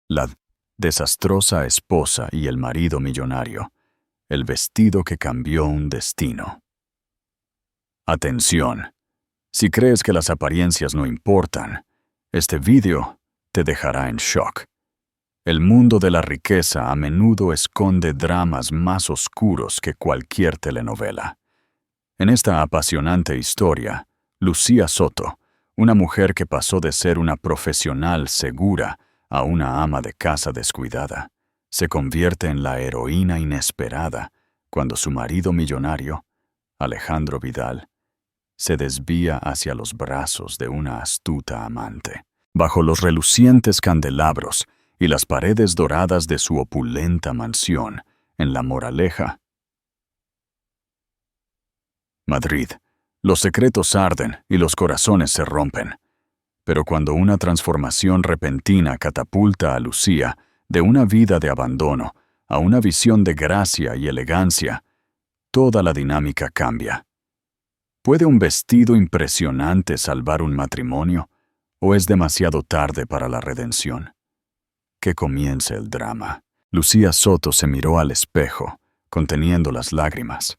La desastrosa esposa y el marido millonario. El vestido que cambió un destino. Atención. Si crees que las apariencias no importan, este vídeo te dejará en shock. El mundo de la riqueza a menudo esconde dramas más oscuros que cualquier telenovela. En esta apasionante historia, Lucía Soto, una mujer que pasó de ser una profesional segura a una ama de casa descuidada, se convierte en la heroína inesperada cuando su marido millonario, Alejandro Vidal, se desvía hacia los brazos de una astuta amante. Bajo los relucientes candelabros y las paredes doradas de su opulenta mansión en La Moraleja, Madrid, los secretos arden y los corazones se rompen. Pero cuando una transformación repentina catapulta a Lucía de una vida de abandono a una visión de gracia y elegancia, toda la dinámica cambia. ¿Puede un vestido impresionante salvar un matrimonio o es demasiado tarde para la redención? Que comience el drama. Lucía Soto se miró al espejo, conteniendo las lágrimas.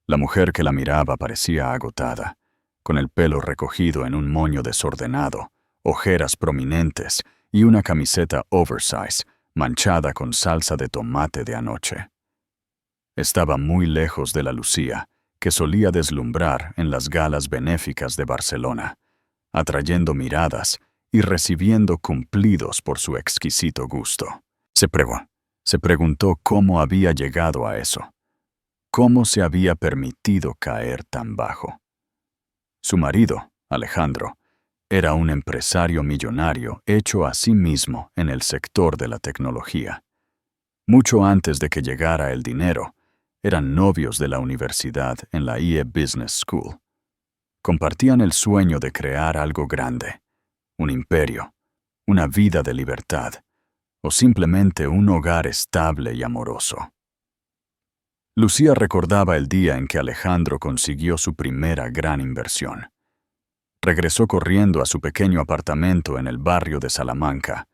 La mujer que la miraba parecía agotada, con el pelo recogido en un moño desordenado, ojeras prominentes y una camiseta oversize manchada con salsa de tomate de anoche. Estaba muy lejos de la Lucía que solía deslumbrar en las galas benéficas de Barcelona, atrayendo miradas y recibiendo cumplidos por su exquisito gusto. Se preguntó cómo había llegado a eso. ¿Cómo se había permitido caer tan bajo? Su marido, Alejandro, era un empresario millonario hecho a sí mismo en el sector de la tecnología. Mucho antes de que llegara el dinero, eran novios de la universidad en la IE Business School. Compartían el sueño de crear algo grande, un imperio, una vida de libertad, o simplemente un hogar estable y amoroso. Lucía recordaba el día en que Alejandro consiguió su primera gran inversión. Regresó corriendo a su pequeño apartamento en el barrio de Salamanca,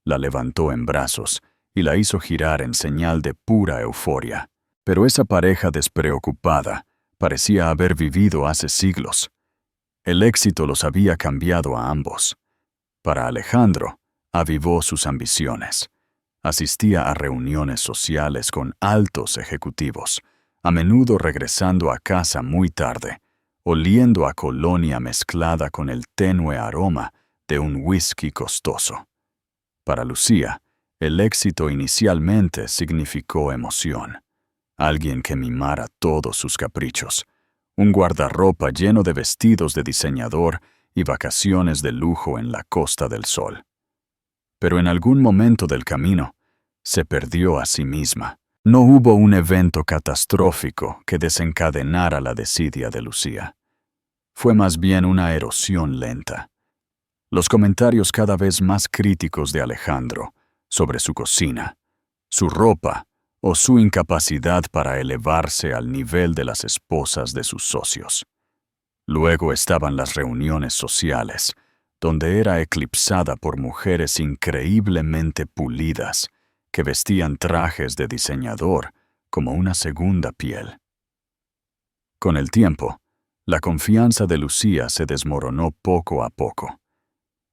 la levantó en brazos y la hizo girar en señal de pura euforia. Pero esa pareja despreocupada parecía haber vivido hace siglos. El éxito los había cambiado a ambos. Para Alejandro, avivó sus ambiciones. Asistía a reuniones sociales con altos ejecutivos, a menudo regresando a casa muy tarde, oliendo a colonia mezclada con el tenue aroma de un whisky costoso. Para Lucía, el éxito inicialmente significó emoción. Alguien que mimara todos sus caprichos, un guardarropa lleno de vestidos de diseñador y vacaciones de lujo en la Costa del Sol. Pero en algún momento del camino, se perdió a sí misma. No hubo un evento catastrófico que desencadenara la desidia de Lucía. Fue más bien una erosión lenta. Los comentarios cada vez más críticos de Alejandro sobre su cocina, su ropa o su incapacidad para elevarse al nivel de las esposas de sus socios. Luego estaban las reuniones sociales, donde era eclipsada por mujeres increíblemente pulidas que vestían trajes de diseñador como una segunda piel. Con el tiempo, la confianza de Lucía se desmoronó poco a poco.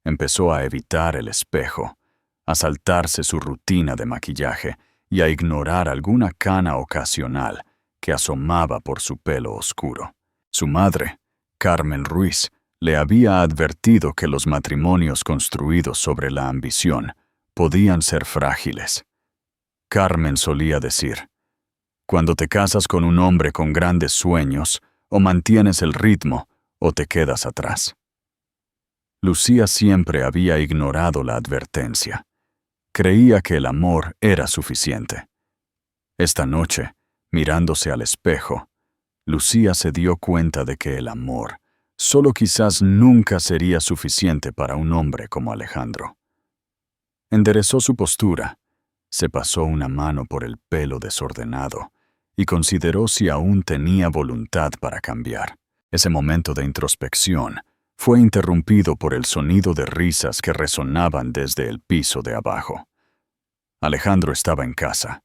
Empezó a evitar el espejo, a saltarse su rutina de maquillaje y a ignorar alguna cana ocasional que asomaba por su pelo oscuro. Su madre, Carmen Ruiz, le había advertido que los matrimonios construidos sobre la ambición podían ser frágiles. Carmen solía decir, «Cuando te casas con un hombre con grandes sueños, o mantienes el ritmo o te quedas atrás». Lucía siempre había ignorado la advertencia. Creía que el amor era suficiente. Esta noche, mirándose al espejo, Lucía se dio cuenta de que el amor solo quizás nunca sería suficiente para un hombre como Alejandro. Enderezó su postura, se pasó una mano por el pelo desordenado y consideró si aún tenía voluntad para cambiar. Ese momento de introspección fue interrumpido por el sonido de risas que resonaban desde el piso de abajo. Alejandro estaba en casa,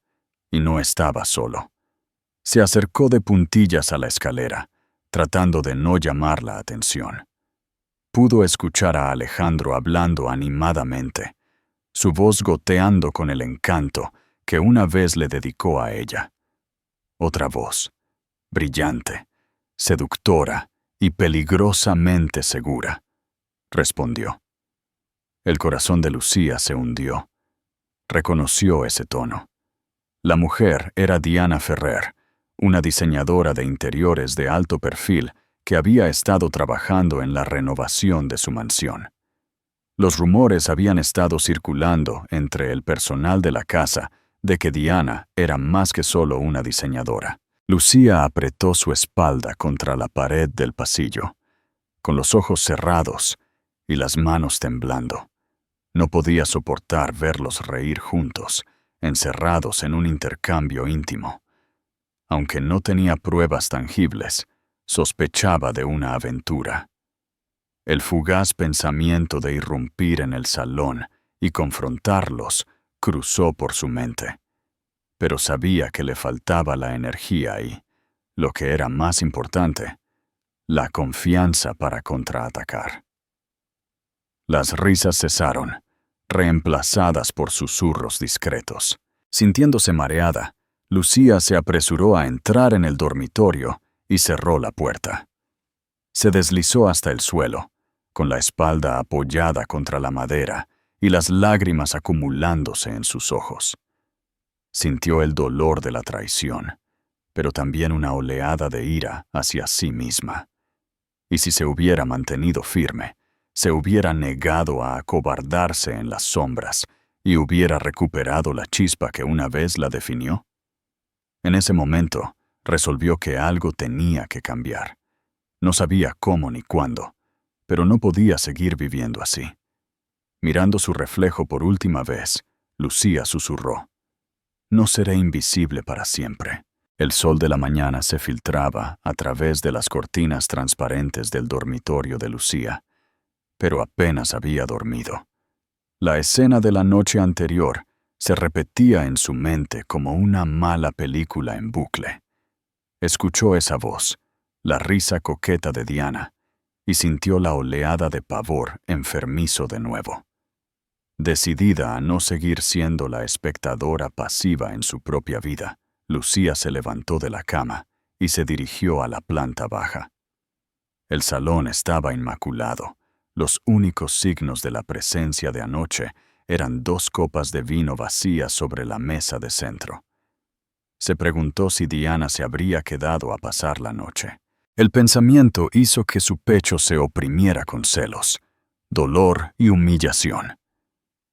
y no estaba solo. Se acercó de puntillas a la escalera, tratando de no llamar la atención. Pudo escuchar a Alejandro hablando animadamente, su voz goteando con el encanto que una vez le dedicó a ella. Otra voz, brillante, seductora y peligrosamente segura, respondió. El corazón de Lucía se hundió. Reconoció ese tono. La mujer era Diana Ferrer, una diseñadora de interiores de alto perfil que había estado trabajando en la renovación de su mansión. Los rumores habían estado circulando entre el personal de la casa de que Diana era más que solo una diseñadora. Lucía apretó su espalda contra la pared del pasillo, con los ojos cerrados y las manos temblando. No podía soportar verlos reír juntos, encerrados en un intercambio íntimo. Aunque no tenía pruebas tangibles, sospechaba de una aventura. El fugaz pensamiento de irrumpir en el salón y confrontarlos cruzó por su mente. Pero sabía que le faltaba la energía y, lo que era más importante, la confianza para contraatacar. Las risas cesaron, reemplazadas por susurros discretos. Sintiéndose mareada, Lucía se apresuró a entrar en el dormitorio y cerró la puerta. Se deslizó hasta el suelo, con la espalda apoyada contra la madera y las lágrimas acumulándose en sus ojos. Sintió el dolor de la traición, pero también una oleada de ira hacia sí misma. Y si se hubiera mantenido firme, se hubiera negado a acobardarse en las sombras y hubiera recuperado la chispa que una vez la definió. En ese momento, resolvió que algo tenía que cambiar. No sabía cómo ni cuándo, pero no podía seguir viviendo así. Mirando su reflejo por última vez, Lucía susurró: «No seré invisible para siempre». El sol de la mañana se filtraba a través de las cortinas transparentes del dormitorio de Lucía, pero apenas había dormido. La escena de la noche anterior se repetía en su mente como una mala película en bucle. Escuchó esa voz, la risa coqueta de Diana, y sintió la oleada de pavor enfermizo de nuevo. Decidida a no seguir siendo la espectadora pasiva en su propia vida, Lucía se levantó de la cama y se dirigió a la planta baja. El salón estaba inmaculado. Los únicos signos de la presencia de anoche eran 2 copas de vino vacías sobre la mesa de centro. Se preguntó si Diana se habría quedado a pasar la noche. El pensamiento hizo que su pecho se oprimiera con celos, dolor y humillación.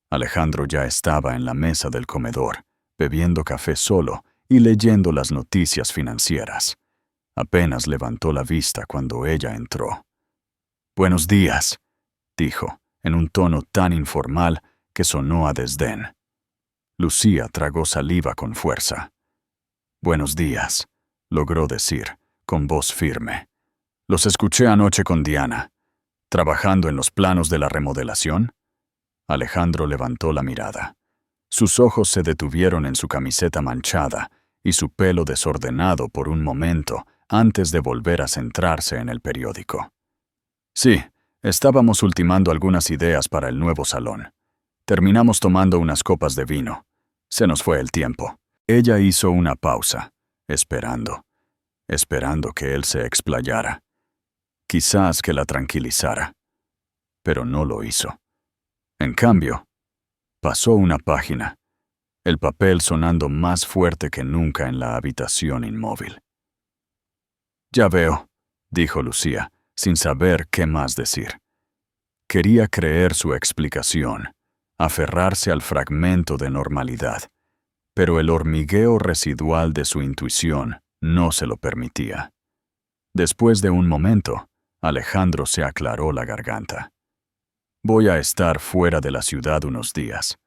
Alejandro ya estaba en la mesa del comedor, bebiendo café solo y leyendo las noticias financieras. Apenas levantó la vista cuando ella entró. «Buenos días», dijo, en un tono tan informal que sonó a desdén. Lucía tragó saliva con fuerza. «Buenos días», logró decir, con voz firme. «Los escuché anoche con Diana. ¿Trabajando en los planos de la remodelación?» Alejandro levantó la mirada. Sus ojos se detuvieron en su camiseta manchada y su pelo desordenado por un momento antes de volver a centrarse en el periódico. «Sí, estábamos ultimando algunas ideas para el nuevo salón. Terminamos tomando unas copas de vino. Se nos fue el tiempo». Ella hizo una pausa, esperando que él se explayara. Quizás que la tranquilizara. Pero no lo hizo. En cambio, pasó una página, el papel sonando más fuerte que nunca en la habitación inmóvil. «Ya veo», dijo Lucía, sin saber qué más decir. Quería creer su explicación, aferrarse al fragmento de normalidad, pero el hormigueo residual de su intuición no se lo permitía. Después de un momento, Alejandro se aclaró la garganta. «Voy a estar fuera de la ciudad unos días.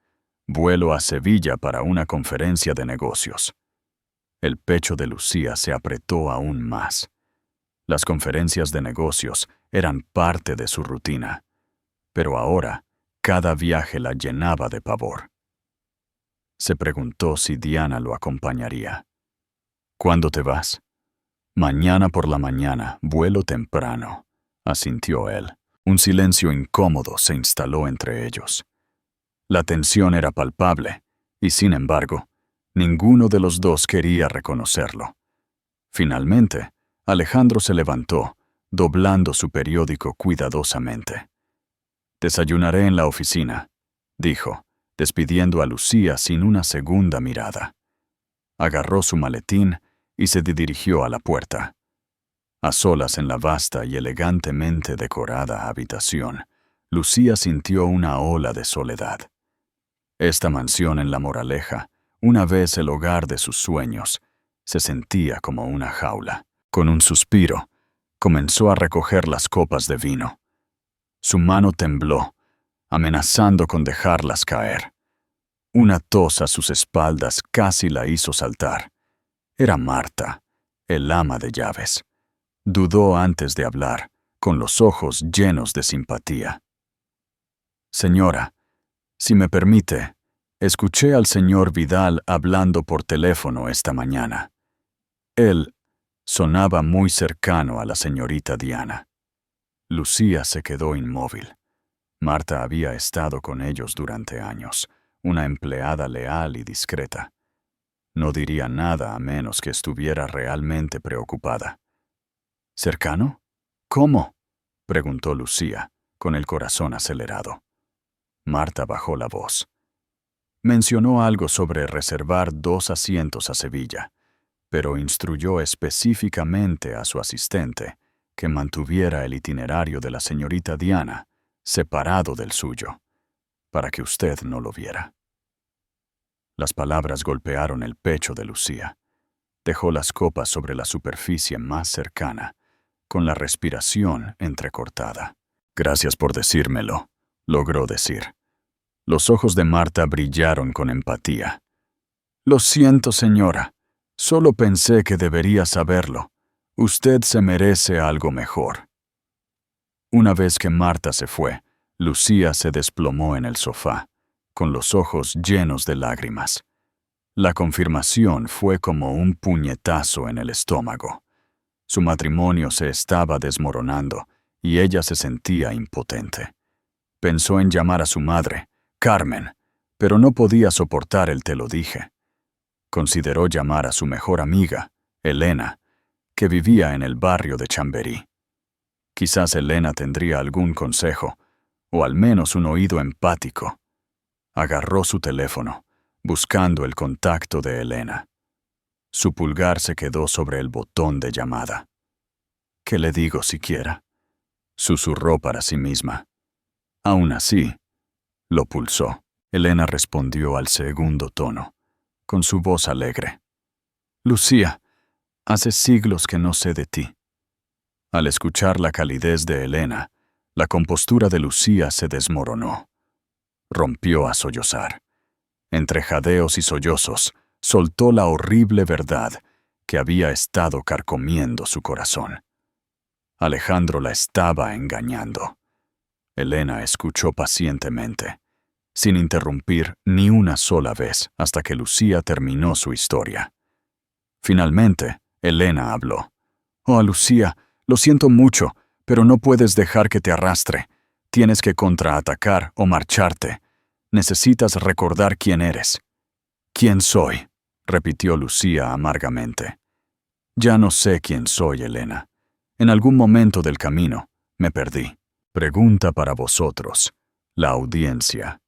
Vuelo a Sevilla para una conferencia de negocios». El pecho de Lucía se apretó aún más. Las conferencias de negocios eran parte de su rutina, pero ahora cada viaje la llenaba de pavor. Se preguntó si Diana lo acompañaría. ¿Cuándo te vas? Mañana por la mañana, vuelo temprano, asintió él. Un silencio incómodo se instaló entre ellos. La tensión era palpable, y sin embargo, ninguno de los dos quería reconocerlo. Finalmente, Alejandro se levantó, doblando su periódico cuidadosamente. «Desayunaré en la oficina», dijo, despidiendo a Lucía sin una segunda mirada. Agarró su maletín y se dirigió a la puerta. A solas en la vasta y elegantemente decorada habitación, Lucía sintió una ola de soledad. Esta mansión en La Moraleja, una vez el hogar de sus sueños, se sentía como una jaula. Con un suspiro, comenzó a recoger las copas de vino. Su mano tembló, amenazando con dejarlas caer. Una tos a sus espaldas casi la hizo saltar. Era Marta, el ama de llaves. Dudó antes de hablar, con los ojos llenos de simpatía. «Señora, si me permite, escuché al señor Vidal hablando por teléfono esta mañana. Él sonaba muy cercano a la señorita Diana». Lucía se quedó inmóvil. Marta había estado con ellos durante años, una empleada leal y discreta. No diría nada a menos que estuviera realmente preocupada. «¿Cercano? ¿Cómo?», preguntó Lucía, con el corazón acelerado. Marta bajó la voz. Mencionó algo sobre reservar 2 asientos a Sevilla, pero instruyó específicamente a su asistente que mantuviera el itinerario de la señorita Diana separado del suyo, para que usted no lo viera. Las palabras golpearon el pecho de Lucía. Dejó las copas sobre la superficie más cercana, con la respiración entrecortada. «Gracias por decírmelo», logró decir. Los ojos de Marta brillaron con empatía. «Lo siento, señora. Solo pensé que debería saberlo. Usted se merece algo mejor». Una vez que Marta se fue, Lucía se desplomó en el sofá, con los ojos llenos de lágrimas. La confirmación fue como un puñetazo en el estómago. Su matrimonio se estaba desmoronando y ella se sentía impotente. Pensó en llamar a su madre, Carmen, pero no podía soportar el te lo dije. Consideró llamar a su mejor amiga, Elena, que vivía en el barrio de Chamberí. Quizás Elena tendría algún consejo, o al menos un oído empático. Agarró su teléfono, buscando el contacto de Elena. Su pulgar se quedó sobre el botón de llamada. «¿Qué le digo siquiera?», susurró para sí misma. Aún así, lo pulsó. Elena respondió al segundo tono, con su voz alegre. «Lucía, hace siglos que no sé de ti». Al escuchar la calidez de Elena, la compostura de Lucía se desmoronó. Rompió a sollozar. Entre jadeos y sollozos, soltó la horrible verdad que había estado carcomiendo su corazón. Alejandro la estaba engañando. Elena escuchó pacientemente, sin interrumpir ni una sola vez hasta que Lucía terminó su historia. Finalmente, Elena habló. «Oh, Lucía, lo siento mucho, pero no puedes dejar que te arrastre. Tienes que contraatacar o marcharte. Necesitas recordar quién eres». «¿Quién soy?», repitió Lucía amargamente. «Ya no sé quién soy, Elena. En algún momento del camino me perdí». Pregunta para vosotros, la audiencia.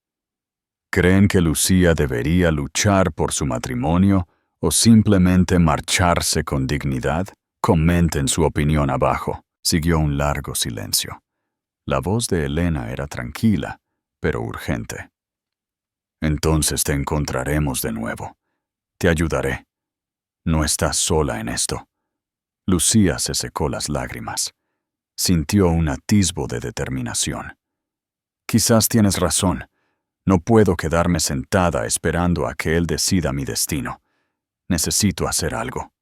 ¿Creen que Lucía debería luchar por su matrimonio o simplemente marcharse con dignidad? Comenten su opinión abajo. Siguió un largo silencio. La voz de Elena era tranquila, pero urgente. «Entonces te encontraremos de nuevo. Te ayudaré. No estás sola en esto». Lucía se secó las lágrimas. Sintió un atisbo de determinación. «Quizás tienes razón. No puedo quedarme sentada esperando a que él decida mi destino. Necesito hacer algo».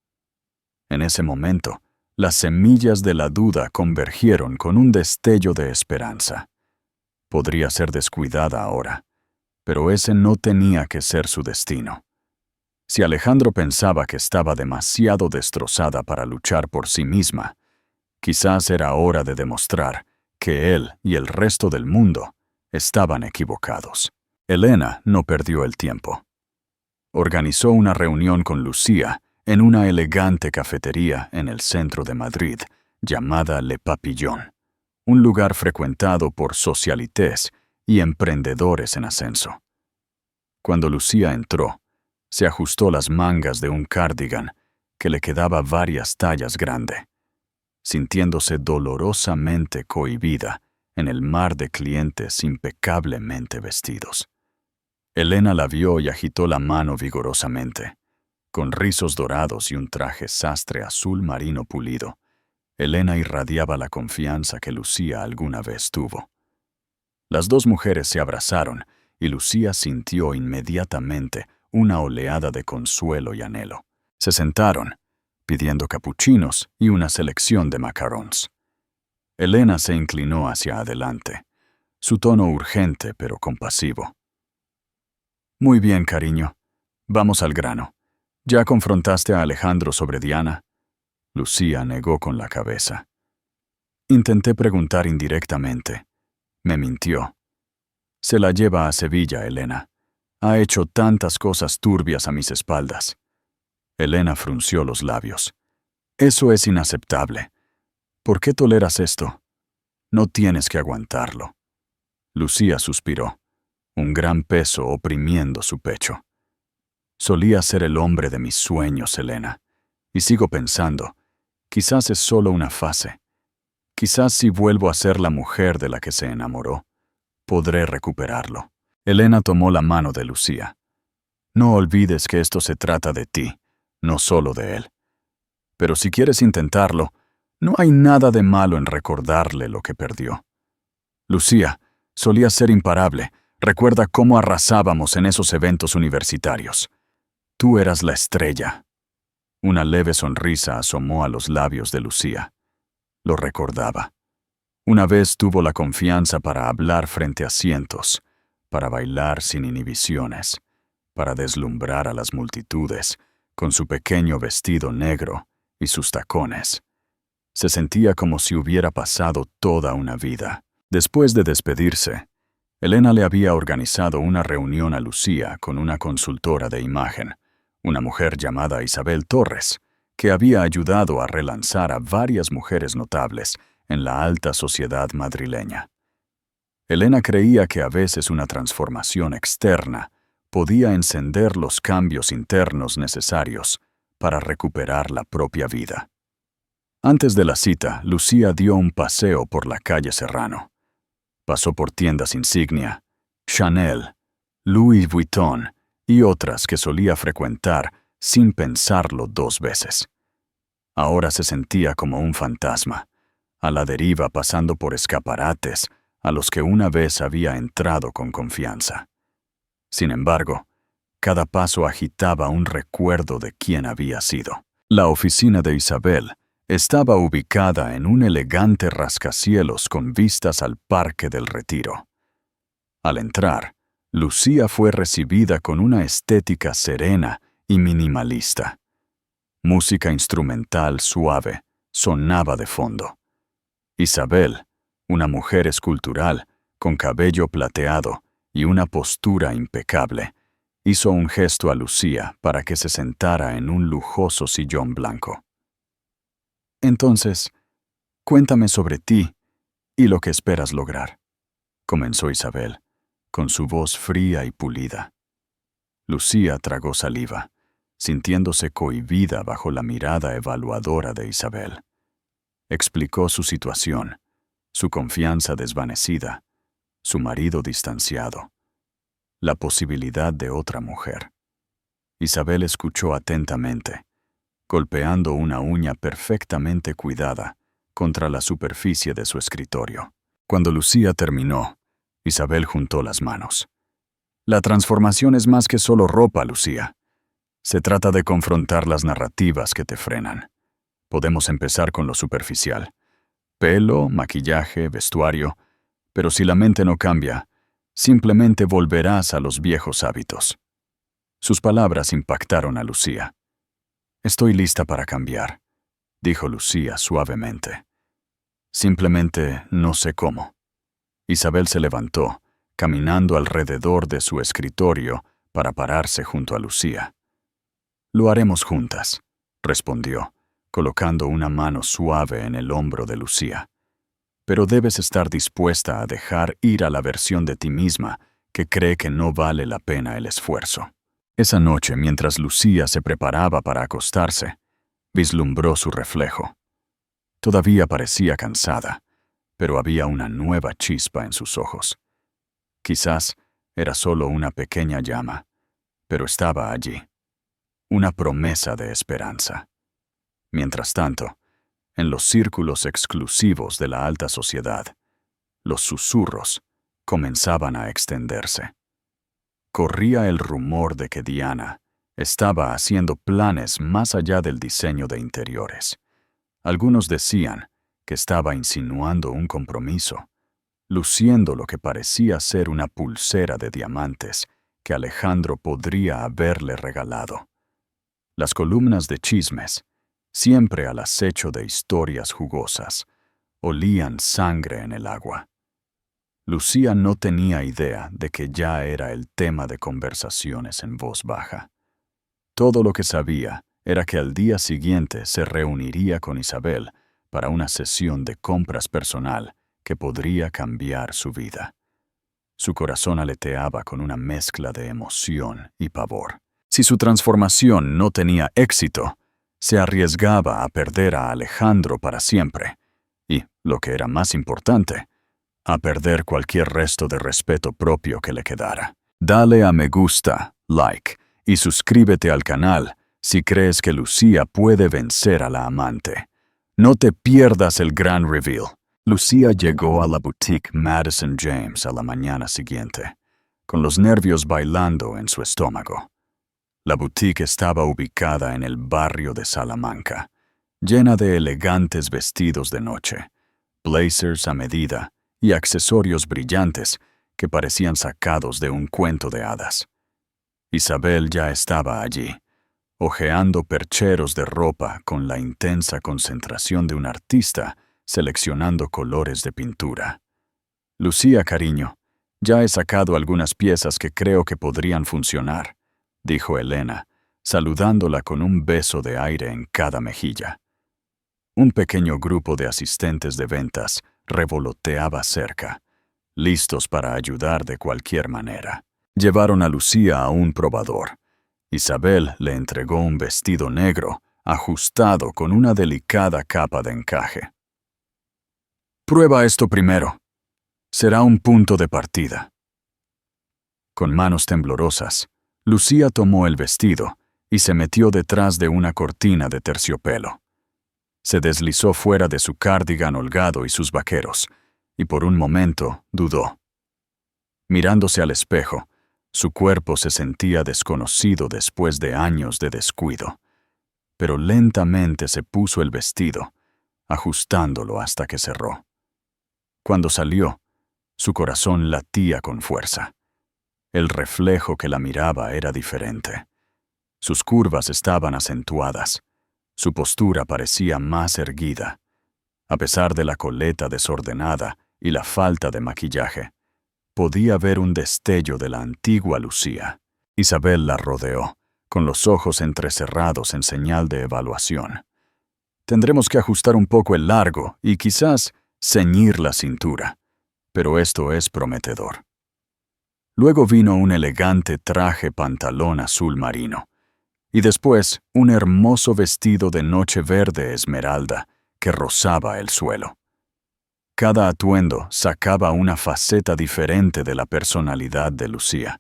En ese momento, las semillas de la duda convergieron con un destello de esperanza. Podría ser descuidada ahora, pero ese no tenía que ser su destino. Si Alejandro pensaba que estaba demasiado destrozada para luchar por sí misma, quizás era hora de demostrar que él y el resto del mundo estaban equivocados. Elena no perdió el tiempo. Organizó una reunión con Lucía en una elegante cafetería en el centro de Madrid, llamada Le Papillon, un lugar frecuentado por socialites y emprendedores en ascenso. Cuando Lucía entró, se ajustó las mangas de un cardigan que le quedaba varias tallas grande, sintiéndose dolorosamente cohibida en el mar de clientes impecablemente vestidos. Elena la vio y agitó la mano vigorosamente. Con rizos dorados y un traje sastre azul marino pulido, Elena irradiaba la confianza que Lucía alguna vez tuvo. Las dos mujeres se abrazaron y Lucía sintió inmediatamente una oleada de consuelo y anhelo. Se sentaron, pidiendo capuchinos y una selección de macarons. Elena se inclinó hacia adelante, su tono urgente pero compasivo. «Muy bien, cariño. Vamos al grano. ¿Ya confrontaste a Alejandro sobre Diana?» Lucía negó con la cabeza. «Intenté preguntar indirectamente. Me mintió. Se la lleva a Sevilla, Elena. Ha hecho tantas cosas turbias a mis espaldas». Elena frunció los labios. «Eso es inaceptable. ¿Por qué toleras esto? No tienes que aguantarlo». Lucía suspiró, un gran peso oprimiendo su pecho. «Solía ser el hombre de mis sueños, Elena, y sigo pensando, quizás es solo una fase. Quizás si vuelvo a ser la mujer de la que se enamoró, podré recuperarlo». Elena tomó la mano de Lucía. «No olvides que esto se trata de ti, no solo de él. Pero si quieres intentarlo, no hay nada de malo en recordarle lo que perdió. Lucía, solía ser imparable. Recuerda cómo arrasábamos en esos eventos universitarios. Tú eras la estrella». Una leve sonrisa asomó a los labios de Lucía. Lo recordaba. Una vez tuvo la confianza para hablar frente a cientos, para bailar sin inhibiciones, para deslumbrar a las multitudes con su pequeño vestido negro y sus tacones. Se sentía como si hubiera pasado toda una vida. Después de despedirse, Elena le había organizado una reunión a Lucía con una consultora de imagen, una mujer llamada Isabel Torres, que había ayudado a relanzar a varias mujeres notables en la alta sociedad madrileña. Elena creía que a veces una transformación externa podía encender los cambios internos necesarios para recuperar la propia vida. Antes de la cita, Lucía dio un paseo por la calle Serrano. Pasó por tiendas insignia, Chanel, Louis Vuitton y otras que solía frecuentar sin pensarlo dos veces. Ahora se sentía como un fantasma, a la deriva pasando por escaparates a los que una vez había entrado con confianza. Sin embargo, cada paso agitaba un recuerdo de quién había sido. La oficina de Isabel estaba ubicada en un elegante rascacielos con vistas al Parque del Retiro. Al entrar, Lucía fue recibida con una estética serena y minimalista. Música instrumental suave sonaba de fondo. Isabel, una mujer escultural, con cabello plateado y una postura impecable, hizo un gesto a Lucía para que se sentara en un lujoso sillón blanco. «Entonces, cuéntame sobre ti y lo que esperas lograr», comenzó Isabel, con su voz fría y pulida. Lucía tragó saliva, sintiéndose cohibida bajo la mirada evaluadora de Isabel. Explicó su situación, su confianza desvanecida, su marido distanciado, la posibilidad de otra mujer. Isabel escuchó atentamente, golpeando una uña perfectamente cuidada contra la superficie de su escritorio. Cuando Lucía terminó, Isabel juntó las manos. «La transformación es más que solo ropa, Lucía. Se trata de confrontar las narrativas que te frenan. Podemos empezar con lo superficial. Pelo, maquillaje, vestuario. Pero si la mente no cambia, Simplemente volverás a los viejos hábitos. Sus palabras impactaron a Lucía. Estoy lista para cambiar, dijo Lucía suavemente. Simplemente no sé cómo. Isabel se levantó, caminando alrededor de su escritorio para pararse junto a Lucía. Lo haremos juntas, respondió, colocando una mano suave en el hombro de Lucía. Pero debes estar dispuesta a dejar ir a la versión de ti misma que cree que no vale la pena el esfuerzo. Esa noche, mientras Lucía se preparaba para acostarse, vislumbró su reflejo. Todavía parecía cansada, pero había una nueva chispa en sus ojos. Quizás era solo una pequeña llama, pero estaba allí. Una promesa de esperanza. Mientras tanto, en los círculos exclusivos de la alta sociedad, los susurros comenzaban a extenderse. Corría el rumor de que Diana estaba haciendo planes más allá del diseño de interiores. Algunos decían que estaba insinuando un compromiso, luciendo lo que parecía ser una pulsera de diamantes que Alejandro podría haberle regalado. Las columnas de chismes, siempre al acecho de historias jugosas, olían sangre en el agua. Lucía no tenía idea de que ya era el tema de conversaciones en voz baja. Todo lo que sabía era que al día siguiente se reuniría con Isabel para una sesión de compras personal que podría cambiar su vida. Su corazón aleteaba con una mezcla de emoción y pavor. Si su transformación no tenía éxito, se arriesgaba a perder a Alejandro para siempre y, lo que era más importante, a perder cualquier resto de respeto propio que le quedara. Dale a me gusta, like, y suscríbete al canal si crees que Lucía puede vencer a la amante. No te pierdas el gran reveal. Lucía llegó a la boutique Madison James a la mañana siguiente, con los nervios bailando en su estómago. La boutique estaba ubicada en el barrio de Salamanca, llena de elegantes vestidos de noche, blazers a medida y accesorios brillantes que parecían sacados de un cuento de hadas. Isabel ya estaba allí, hojeando percheros de ropa con la intensa concentración de un artista seleccionando colores de pintura. Lucía, cariño, ya he sacado algunas piezas que creo que podrían funcionar, dijo Elena, saludándola con un beso de aire en cada mejilla. Un pequeño grupo de asistentes de ventas revoloteaba cerca, listos para ayudar de cualquier manera. Llevaron a Lucía a un probador. Isabel le entregó un vestido negro, ajustado con una delicada capa de encaje. Prueba esto primero. Será un punto de partida. Con manos temblorosas, Lucía tomó el vestido y se metió detrás de una cortina de terciopelo. Se deslizó fuera de su cardigan holgado y sus vaqueros, y por un momento dudó. Mirándose al espejo, su cuerpo se sentía desconocido después de años de descuido, pero lentamente se puso el vestido, ajustándolo hasta que cerró. Cuando salió, su corazón latía con fuerza. El reflejo que la miraba era diferente. Sus curvas estaban acentuadas. Su postura parecía más erguida. A pesar de la coleta desordenada y la falta de maquillaje, podía ver un destello de la antigua Lucía. Isabel la rodeó, con los ojos entrecerrados en señal de evaluación. Tendremos que ajustar un poco el largo y quizás ceñir la cintura, pero esto es prometedor. Luego vino un elegante traje pantalón azul marino, y después un hermoso vestido de noche verde esmeralda que rozaba el suelo. Cada atuendo sacaba una faceta diferente de la personalidad de Lucía.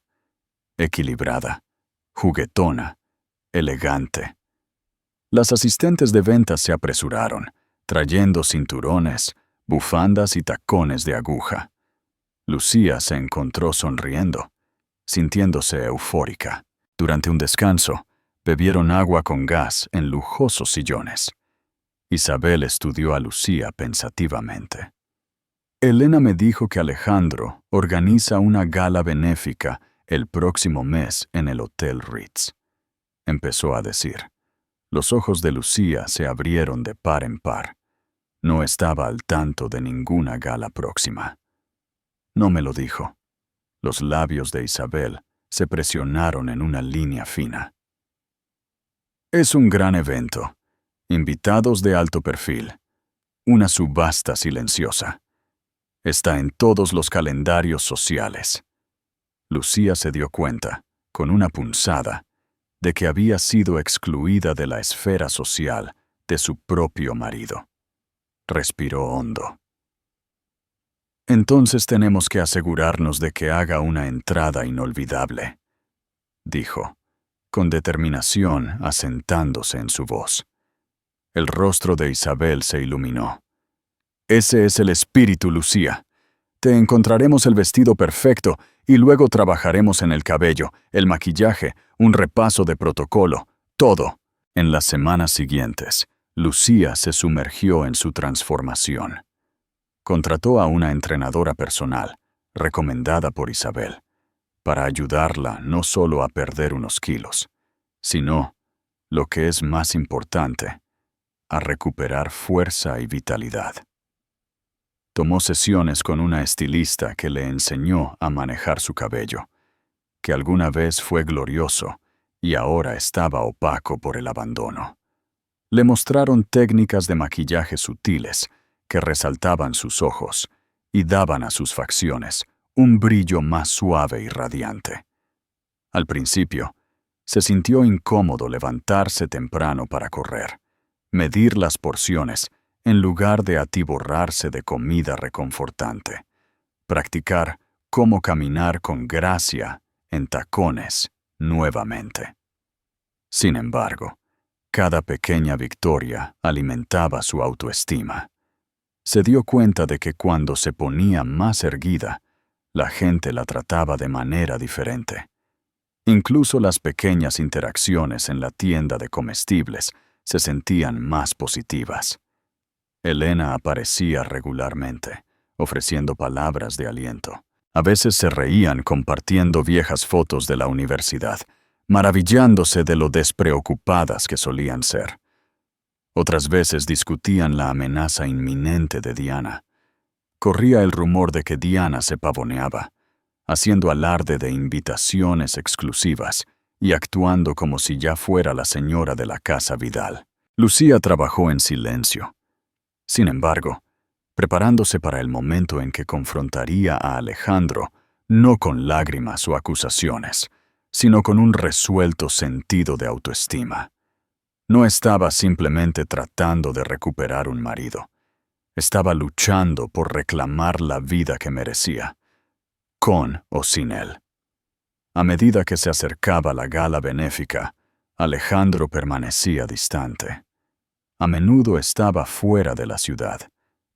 Equilibrada, juguetona, elegante. Las asistentes de ventas se apresuraron, trayendo cinturones, bufandas y tacones de aguja. Lucía se encontró sonriendo, sintiéndose eufórica. Durante un descanso, bebieron agua con gas en lujosos sillones. Isabel estudió a Lucía pensativamente. Elena me dijo que Alejandro organiza una gala benéfica el próximo mes en el Hotel Ritz. Empezó a decir. Los ojos de Lucía se abrieron de par en par. No estaba al tanto de ninguna gala próxima. No me lo dijo. Los labios de Isabel se presionaron en una línea fina. Es un gran evento. Invitados de alto perfil. Una subasta silenciosa. Está en todos los calendarios sociales. Lucía se dio cuenta, con una punzada, de que había sido excluida de la esfera social de su propio marido. Respiró hondo. Entonces tenemos que asegurarnos de que haga una entrada inolvidable, dijo, con determinación asentándose en su voz. El rostro de Isabel se iluminó. Ese es el espíritu, Lucía. Te encontraremos el vestido perfecto y luego trabajaremos en el cabello, el maquillaje, un repaso de protocolo, todo. En las semanas siguientes, Lucía se sumergió en su transformación. Contrató a una entrenadora personal, recomendada por Isabel, para ayudarla no solo a perder unos kilos, sino, lo que es más importante, a recuperar fuerza y vitalidad. Tomó sesiones con una estilista que le enseñó a manejar su cabello, que alguna vez fue glorioso y ahora estaba opaco por el abandono. Le mostraron técnicas de maquillaje sutiles que resaltaban sus ojos y daban a sus facciones un brillo más suave y radiante. Al principio, se sintió incómodo levantarse temprano para correr, medir las porciones en lugar de atiborrarse de comida reconfortante, practicar cómo caminar con gracia en tacones nuevamente. Sin embargo, cada pequeña victoria alimentaba su autoestima. Se dio cuenta de que cuando se ponía más erguida, la gente la trataba de manera diferente. Incluso las pequeñas interacciones en la tienda de comestibles se sentían más positivas. Elena aparecía regularmente, ofreciendo palabras de aliento. A veces se reían compartiendo viejas fotos de la universidad, maravillándose de lo despreocupadas que solían ser. Otras veces discutían la amenaza inminente de Diana. Corría el rumor de que Diana se pavoneaba, haciendo alarde de invitaciones exclusivas y actuando como si ya fuera la señora de la casa Vidal. Lucía trabajó en silencio. Sin embargo, preparándose para el momento en que confrontaría a Alejandro, no con lágrimas o acusaciones, sino con un resuelto sentido de autoestima. No estaba simplemente tratando de recuperar un marido. Estaba luchando por reclamar la vida que merecía, con o sin él. A medida que se acercaba la gala benéfica, Alejandro permanecía distante. A menudo estaba fuera de la ciudad,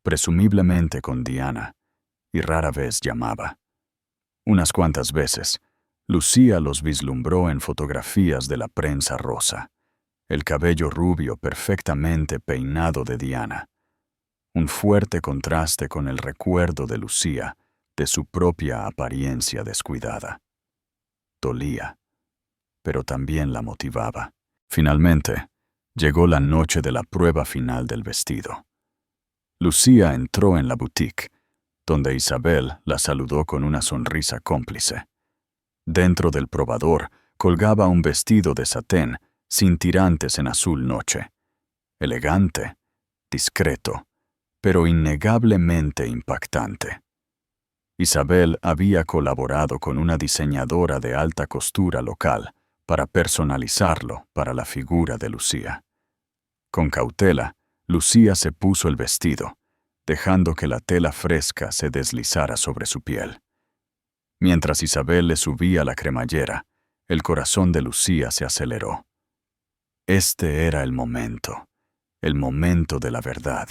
presumiblemente con Diana, y rara vez llamaba. Unas cuantas veces, Lucía los vislumbró en fotografías de la prensa rosa, el cabello rubio perfectamente peinado de Diana, un fuerte contraste con el recuerdo de Lucía de su propia apariencia descuidada. Dolía, pero también la motivaba. Finalmente, llegó la noche de la prueba final del vestido. Lucía entró en la boutique, donde Isabel la saludó con una sonrisa cómplice. Dentro del probador colgaba un vestido de satén sin tirantes en azul noche. Elegante, discreto, pero innegablemente impactante. Isabel había colaborado con una diseñadora de alta costura local para personalizarlo para la figura de Lucía. Con cautela, Lucía se puso el vestido, dejando que la tela fresca se deslizara sobre su piel. Mientras Isabel le subía la cremallera, el corazón de Lucía se aceleró. Este era el momento de la verdad,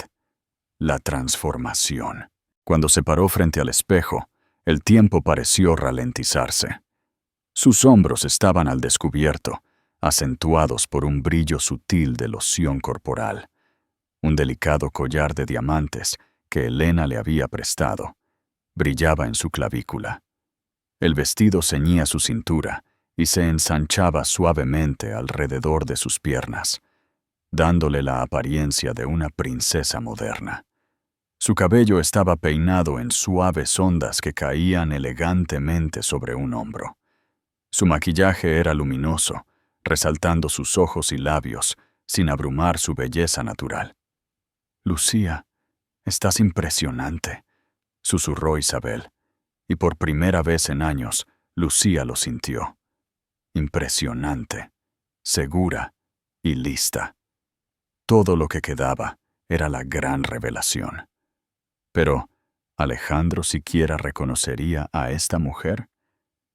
la transformación. Cuando se paró frente al espejo, el tiempo pareció ralentizarse. Sus hombros estaban al descubierto, acentuados por un brillo sutil de loción corporal. Un delicado collar de diamantes que Elena le había prestado, brillaba en su clavícula. El vestido ceñía su cintura y se ensanchaba suavemente alrededor de sus piernas, dándole la apariencia de una princesa moderna. Su cabello estaba peinado en suaves ondas que caían elegantemente sobre un hombro. Su maquillaje era luminoso, resaltando sus ojos y labios, sin abrumar su belleza natural. «Lucía, estás impresionante», susurró Isabel, y por primera vez en años, Lucía lo sintió. Impresionante, segura y lista. Todo lo que quedaba era la gran revelación. Pero, ¿Alejandro siquiera reconocería a esta mujer?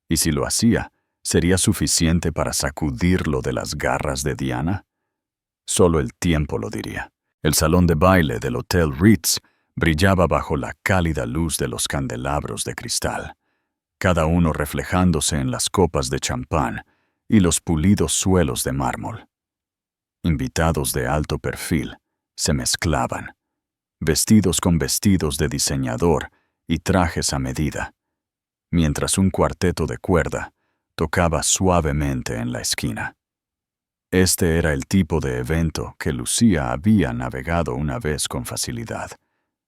Y si lo hacía, ¿sería suficiente para sacudirlo de las garras de Diana? Solo el tiempo lo diría. El salón de baile del Hotel Ritz brillaba bajo la cálida luz de los candelabros de cristal, cada uno reflejándose en las copas de champán y los pulidos suelos de mármol. Invitados de alto perfil se mezclaban, vestidos con vestidos de diseñador y trajes a medida, mientras un cuarteto de cuerda tocaba suavemente en la esquina. Este era el tipo de evento que Lucía había navegado una vez con facilidad,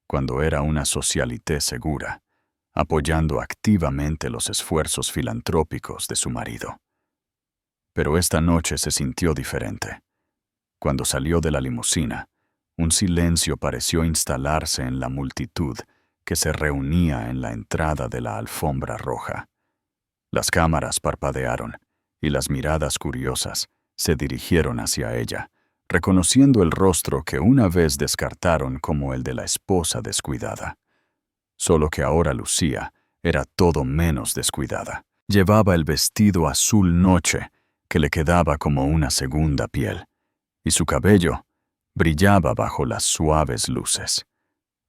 cuando era una socialité segura, apoyando activamente los esfuerzos filantrópicos de su marido. Pero esta noche se sintió diferente. Cuando salió de la limusina, un silencio pareció instalarse en la multitud que se reunía en la entrada de la alfombra roja. Las cámaras parpadearon y las miradas curiosas se dirigieron hacia ella, reconociendo el rostro que una vez descartaron como el de la esposa descuidada. Solo que ahora Lucía era todo menos descuidada. Llevaba el vestido azul noche que le quedaba como una segunda piel, y su cabello brillaba bajo las suaves luces.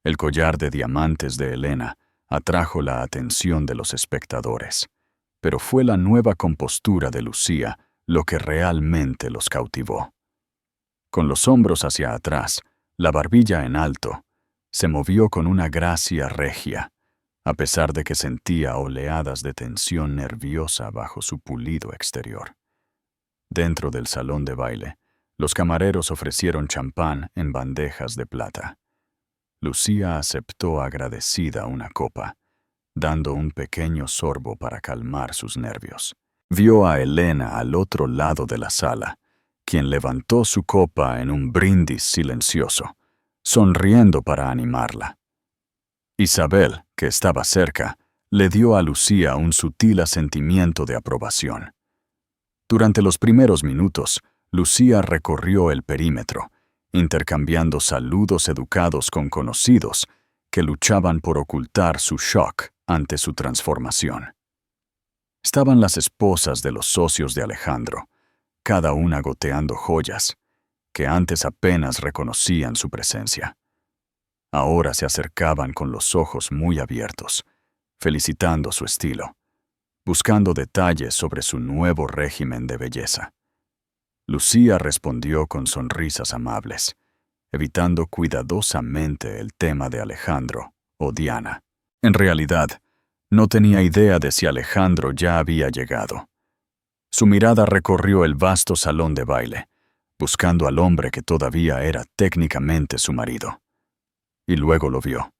El collar de diamantes de Elena atrajo la atención de los espectadores, pero fue la nueva compostura de Lucía lo que realmente los cautivó. Con los hombros hacia atrás, la barbilla en alto, se movió con una gracia regia, a pesar de que sentía oleadas de tensión nerviosa bajo su pulido exterior. Dentro del salón de baile, los camareros ofrecieron champán en bandejas de plata. Lucía aceptó agradecida una copa, dando un pequeño sorbo para calmar sus nervios. Vio a Elena al otro lado de la sala, quien levantó su copa en un brindis silencioso, sonriendo para animarla. Isabel, que estaba cerca, le dio a Lucía un sutil asentimiento de aprobación. Durante los primeros minutos, Lucía recorrió el perímetro, intercambiando saludos educados con conocidos que luchaban por ocultar su shock ante su transformación. Estaban las esposas de los socios de Alejandro, cada una goteando joyas, que antes apenas reconocían su presencia. Ahora se acercaban con los ojos muy abiertos, felicitando su estilo, buscando detalles sobre su nuevo régimen de belleza. Lucía respondió con sonrisas amables, evitando cuidadosamente el tema de Alejandro o Diana. En realidad, no tenía idea de si Alejandro ya había llegado. Su mirada recorrió el vasto salón de baile, buscando al hombre que todavía era técnicamente su marido. Y luego lo vio.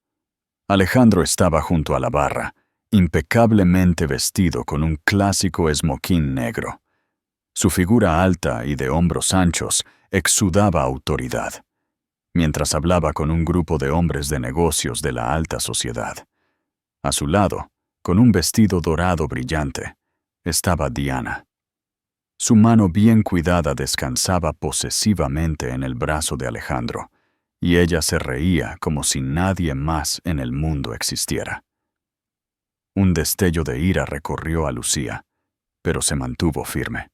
Alejandro estaba junto a la barra, impecablemente vestido con un clásico esmoquín negro. Su figura alta y de hombros anchos exudaba autoridad, mientras hablaba con un grupo de hombres de negocios de la alta sociedad. A su lado, con un vestido dorado brillante, estaba Diana. Su mano bien cuidada descansaba posesivamente en el brazo de Alejandro, y ella se reía como si nadie más en el mundo existiera. Un destello de ira recorrió a Lucía, pero se mantuvo firme.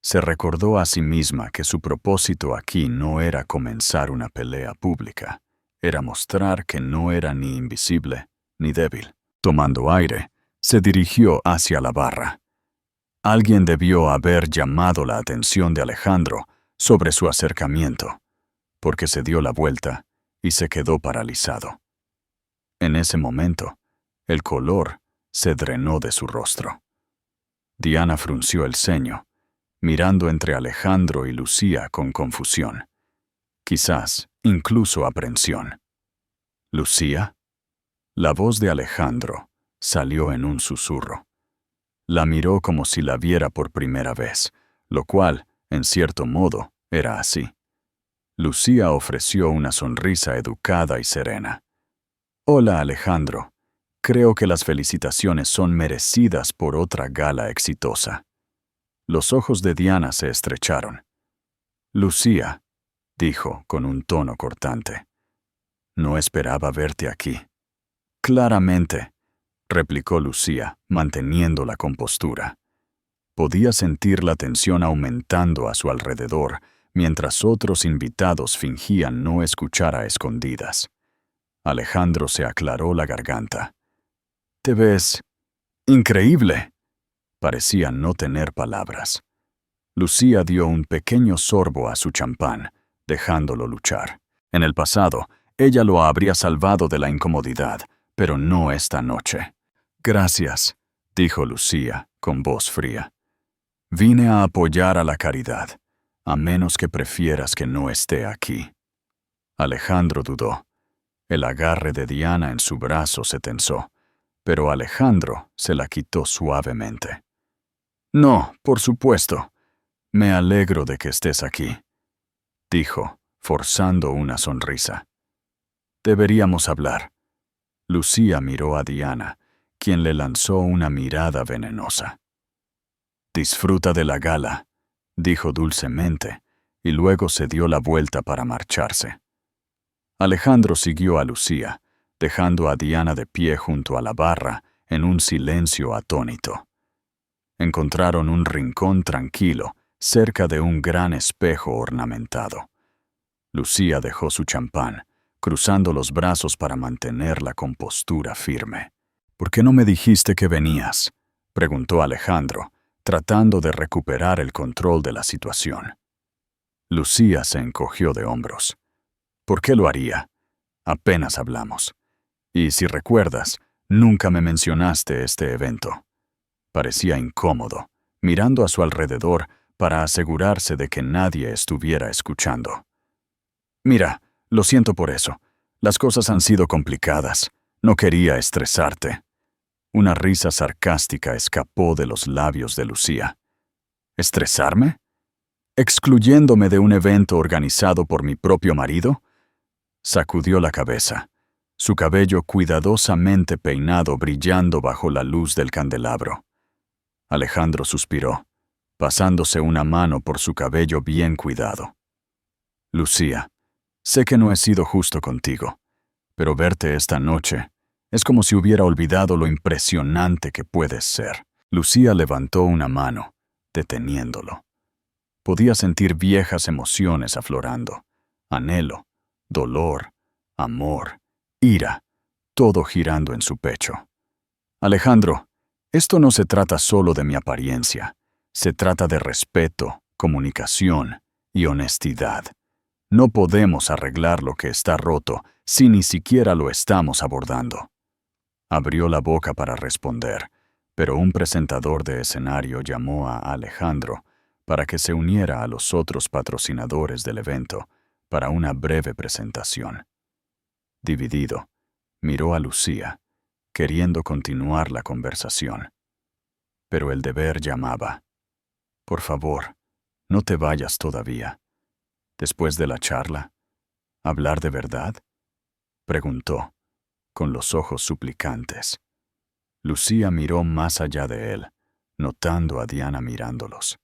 Se recordó a sí misma que su propósito aquí no era comenzar una pelea pública, era mostrar que no era ni invisible ni débil. Tomando aire, se dirigió hacia la barra. Alguien debió haber llamado la atención de Alejandro sobre su acercamiento, porque se dio la vuelta y se quedó paralizado. En ese momento, el color se drenó de su rostro. Diana frunció el ceño, mirando entre Alejandro y Lucía con confusión, quizás incluso aprensión. ¿Lucía? La voz de Alejandro salió en un susurro. La miró como si la viera por primera vez, lo cual, en cierto modo, era así. Lucía ofreció una sonrisa educada y serena. Hola, Alejandro. Creo que las felicitaciones son merecidas por otra gala exitosa. Los ojos de Diana se estrecharon. Lucía, dijo con un tono cortante. No esperaba verte aquí. Claramente, replicó Lucía, manteniendo la compostura. Podía sentir la tensión aumentando a su alrededor, mientras otros invitados fingían no escuchar a escondidas. Alejandro se aclaró la garganta. «Te ves increíble». Parecía no tener palabras. Lucía dio un pequeño sorbo a su champán, dejándolo luchar. En el pasado, ella lo habría salvado de la incomodidad, pero no esta noche. «Gracias», dijo Lucía, con voz fría. «Vine a apoyar a la caridad, a menos que prefieras que no esté aquí». Alejandro dudó. El agarre de Diana en su brazo se tensó, pero Alejandro se la quitó suavemente. «No, por supuesto. Me alegro de que estés aquí», dijo, forzando una sonrisa. «Deberíamos hablar». Lucía miró a Diana, quien le lanzó una mirada venenosa. «Disfruta de la gala», dijo dulcemente, y luego se dio la vuelta para marcharse. Alejandro siguió a Lucía, dejando a Diana de pie junto a la barra en un silencio atónito. Encontraron un rincón tranquilo, cerca de un gran espejo ornamentado. Lucía dejó su champán, cruzando los brazos para mantener la compostura firme. «¿Por qué no me dijiste que venías?», preguntó Alejandro, tratando de recuperar el control de la situación. Lucía se encogió de hombros. «¿Por qué lo haría? Apenas hablamos. Y si recuerdas, nunca me mencionaste este evento». Parecía incómodo, mirando a su alrededor para asegurarse de que nadie estuviera escuchando. «Mira, lo siento por eso. Las cosas han sido complicadas. No quería estresarte». Una risa sarcástica escapó de los labios de Lucía. «¿Estresarme? ¿Excluyéndome de un evento organizado por mi propio marido?». Sacudió la cabeza, su cabello cuidadosamente peinado brillando bajo la luz del candelabro. Alejandro suspiró, pasándose una mano por su cabello bien cuidado. «Lucía, sé que no he sido justo contigo, pero verte esta noche es como si hubiera olvidado lo impresionante que puedes ser». Lucía levantó una mano, deteniéndolo. Podía sentir viejas emociones aflorando, anhelo, dolor, amor, ira, todo girando en su pecho. «Alejandro, esto no se trata solo de mi apariencia. Se trata de respeto, comunicación y honestidad. No podemos arreglar lo que está roto si ni siquiera lo estamos abordando». Abrió la boca para responder, pero un presentador de escenario llamó a Alejandro para que se uniera a los otros patrocinadores del evento para una breve presentación. Dividido, miró a Lucía, queriendo continuar la conversación. Pero el deber llamaba. «Por favor, no te vayas todavía. Después de la charla, ¿hablar de verdad?», preguntó, con los ojos suplicantes. Lucía miró más allá de él, notando a Diana mirándolos.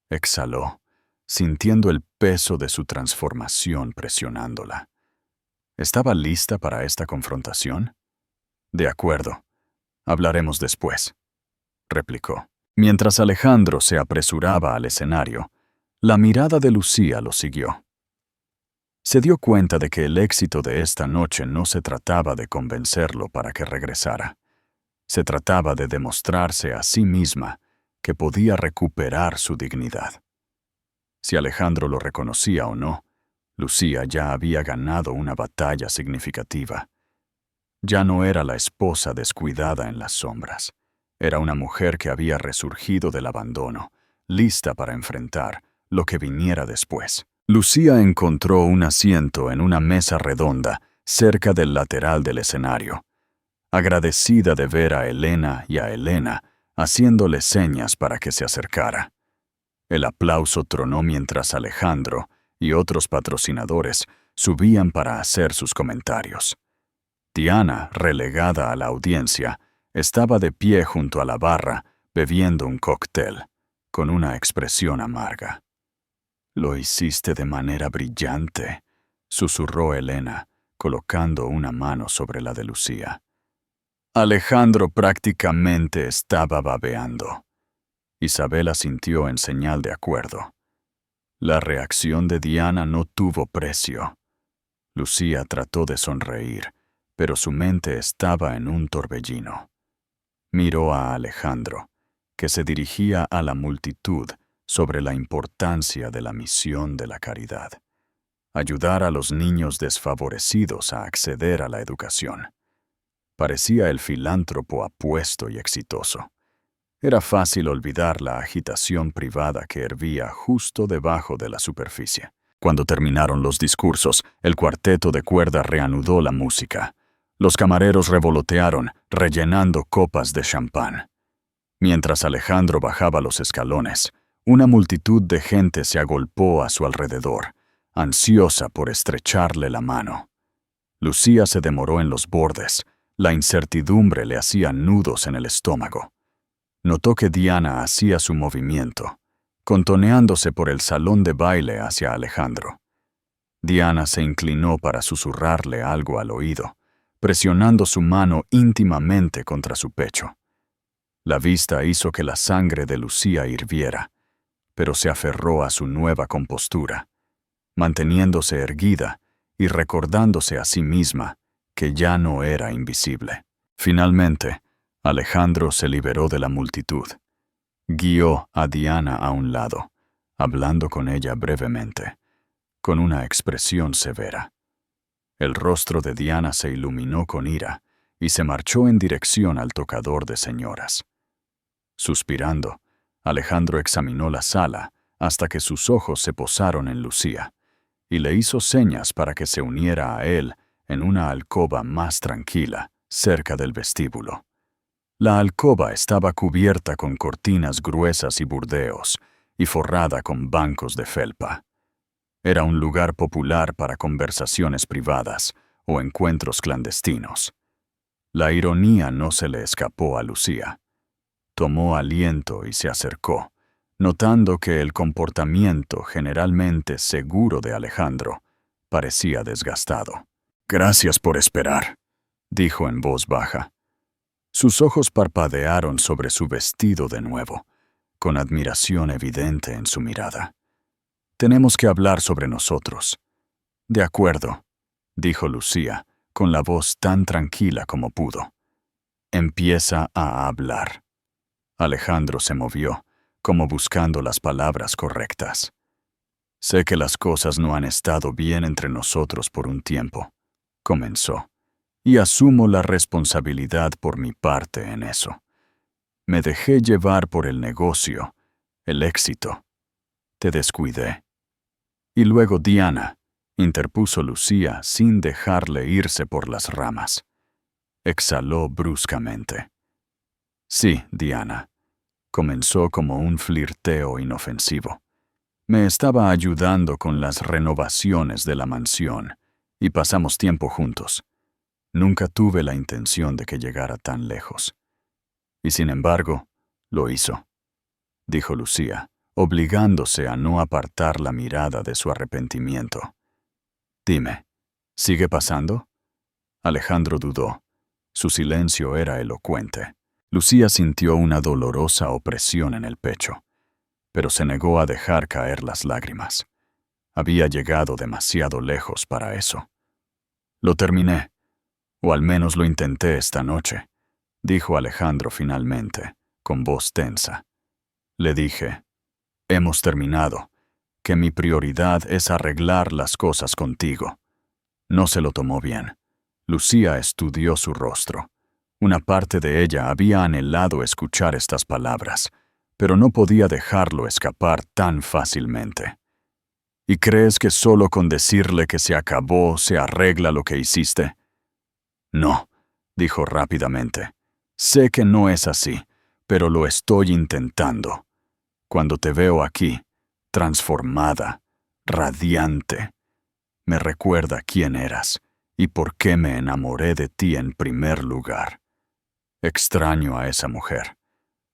Exhaló, sintiendo el peso de su transformación presionándola. ¿Estaba lista para esta confrontación? «De acuerdo. Hablaremos después», replicó. Mientras Alejandro se apresuraba al escenario, la mirada de Lucía lo siguió. Se dio cuenta de que el éxito de esta noche no se trataba de convencerlo para que regresara. Se trataba de demostrarse a sí misma que podía recuperar su dignidad. Si Alejandro lo reconocía o no, Lucía ya había ganado una batalla significativa. Ya no era la esposa descuidada en las sombras. Era una mujer que había resurgido del abandono, lista para enfrentar lo que viniera después. Lucía encontró un asiento en una mesa redonda cerca del lateral del escenario, agradecida de ver a Helena y a Helena haciéndole señas para que se acercara. El aplauso tronó mientras Alejandro y otros patrocinadores subían para hacer sus comentarios. Diana, relegada a la audiencia, estaba de pie junto a la barra, bebiendo un cóctel, con una expresión amarga. «Lo hiciste de manera brillante», susurró Helena, colocando una mano sobre la de Lucía. Alejandro prácticamente estaba babeando. Isabel asintió en señal de acuerdo. La reacción de Diana no tuvo precio. Lucía trató de sonreír, pero su mente estaba en un torbellino. Miró a Alejandro, que se dirigía a la multitud sobre la importancia de la misión de la caridad: ayudar a los niños desfavorecidos a acceder a la educación. Parecía el filántropo apuesto y exitoso. Era fácil olvidar la agitación privada que hervía justo debajo de la superficie. Cuando terminaron los discursos, el cuarteto de cuerda reanudó la música. Los camareros revolotearon, rellenando copas de champán. Mientras Alejandro bajaba los escalones, una multitud de gente se agolpó a su alrededor, ansiosa por estrecharle la mano. Lucía se demoró en los bordes. La incertidumbre le hacía nudos en el estómago. Notó que Diana hacía su movimiento, contoneándose por el salón de baile hacia Alejandro. Diana se inclinó para susurrarle algo al oído, presionando su mano íntimamente contra su pecho. La vista hizo que la sangre de Lucía hirviera, pero se aferró a su nueva compostura, manteniéndose erguida y recordándose a sí misma que ya no era invisible. Finalmente, Alejandro se liberó de la multitud. Guió a Diana a un lado, hablando con ella brevemente, con una expresión severa. El rostro de Diana se iluminó con ira y se marchó en dirección al tocador de señoras. Suspirando, Alejandro examinó la sala hasta que sus ojos se posaron en Lucía, y le hizo señas para que se uniera a él en una alcoba más tranquila, cerca del vestíbulo. La alcoba estaba cubierta con cortinas gruesas y burdeos, y forrada con bancos de felpa. Era un lugar popular para conversaciones privadas o encuentros clandestinos. La ironía no se le escapó a Lucía. Tomó aliento y se acercó, notando que el comportamiento generalmente seguro de Alejandro parecía desgastado. «Gracias por esperar», dijo en voz baja. Sus ojos parpadearon sobre su vestido de nuevo, con admiración evidente en su mirada. «Tenemos que hablar sobre nosotros». «De acuerdo», dijo Lucía, con la voz tan tranquila como pudo. «Empieza a hablar». Alejandro se movió, como buscando las palabras correctas. «Sé que las cosas no han estado bien entre nosotros por un tiempo», comenzó, «y asumo la responsabilidad por mi parte en eso. Me dejé llevar por el negocio, el éxito. Te descuidé». «Y luego Diana», interpuso Lucía sin dejarle irse por las ramas. Exhaló bruscamente. «Sí, Diana», comenzó como un flirteo inofensivo. «Me estaba ayudando con las renovaciones de la mansión y pasamos tiempo juntos. Nunca tuve la intención de que llegara tan lejos. Y sin embargo, lo hizo», dijo Lucía, obligándose a no apartar la mirada de su arrepentimiento. «Dime, ¿sigue pasando?» Alejandro dudó. Su silencio era elocuente. Lucía sintió una dolorosa opresión en el pecho, pero se negó a dejar caer las lágrimas. Había llegado demasiado lejos para eso. «Lo terminé, o al menos lo intenté esta noche», dijo Alejandro finalmente, con voz tensa. «Le dije, hemos terminado, que mi prioridad es arreglar las cosas contigo. No se lo tomó bien. Lucía estudió su rostro. Una parte de ella había anhelado escuchar estas palabras, pero no podía dejarlo escapar tan fácilmente. ¿Y crees que solo con decirle que se acabó se arregla lo que hiciste? No, dijo rápidamente. Sé que no es así, pero lo estoy intentando. Cuando te veo aquí, transformada, radiante, me recuerda quién eras y por qué me enamoré de ti en primer lugar. Extraño a esa mujer.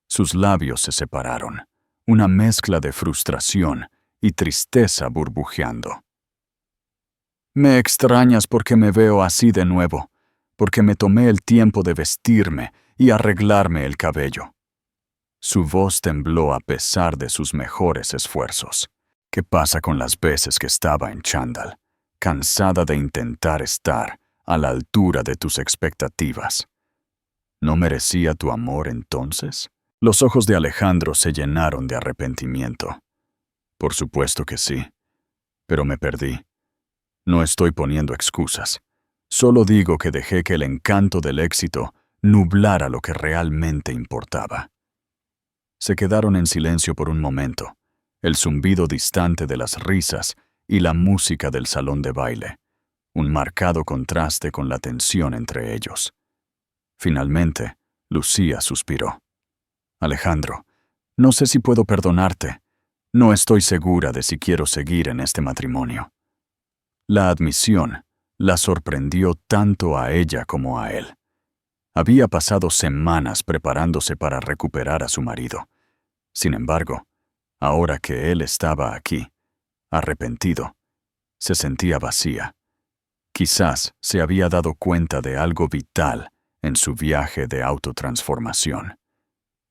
Sus labios se separaron, una mezcla de frustración y tristeza burbujeando. Me extrañas porque me veo así de nuevo, porque me tomé el tiempo de vestirme y arreglarme el cabello. Su voz tembló a pesar de sus mejores esfuerzos. ¿Qué pasa con las veces que estaba en chándal, cansada de intentar estar a la altura de tus expectativas? ¿No merecía tu amor entonces? Los ojos de Alejandro se llenaron de arrepentimiento. Por supuesto que sí, pero me perdí. No estoy poniendo excusas. Solo digo que dejé que el encanto del éxito nublara lo que realmente importaba. Se quedaron en silencio por un momento, el zumbido distante de las risas y la música del salón de baile, un marcado contraste con la tensión entre ellos. Finalmente, Lucía suspiró. Alejandro, no sé si puedo perdonarte. No estoy segura de si quiero seguir en este matrimonio. La admisión la sorprendió tanto a ella como a él. Había pasado semanas preparándose para recuperar a su marido. Sin embargo, ahora que él estaba aquí, arrepentido, se sentía vacía. Quizás se había dado cuenta de algo vital en su viaje de autotransformación.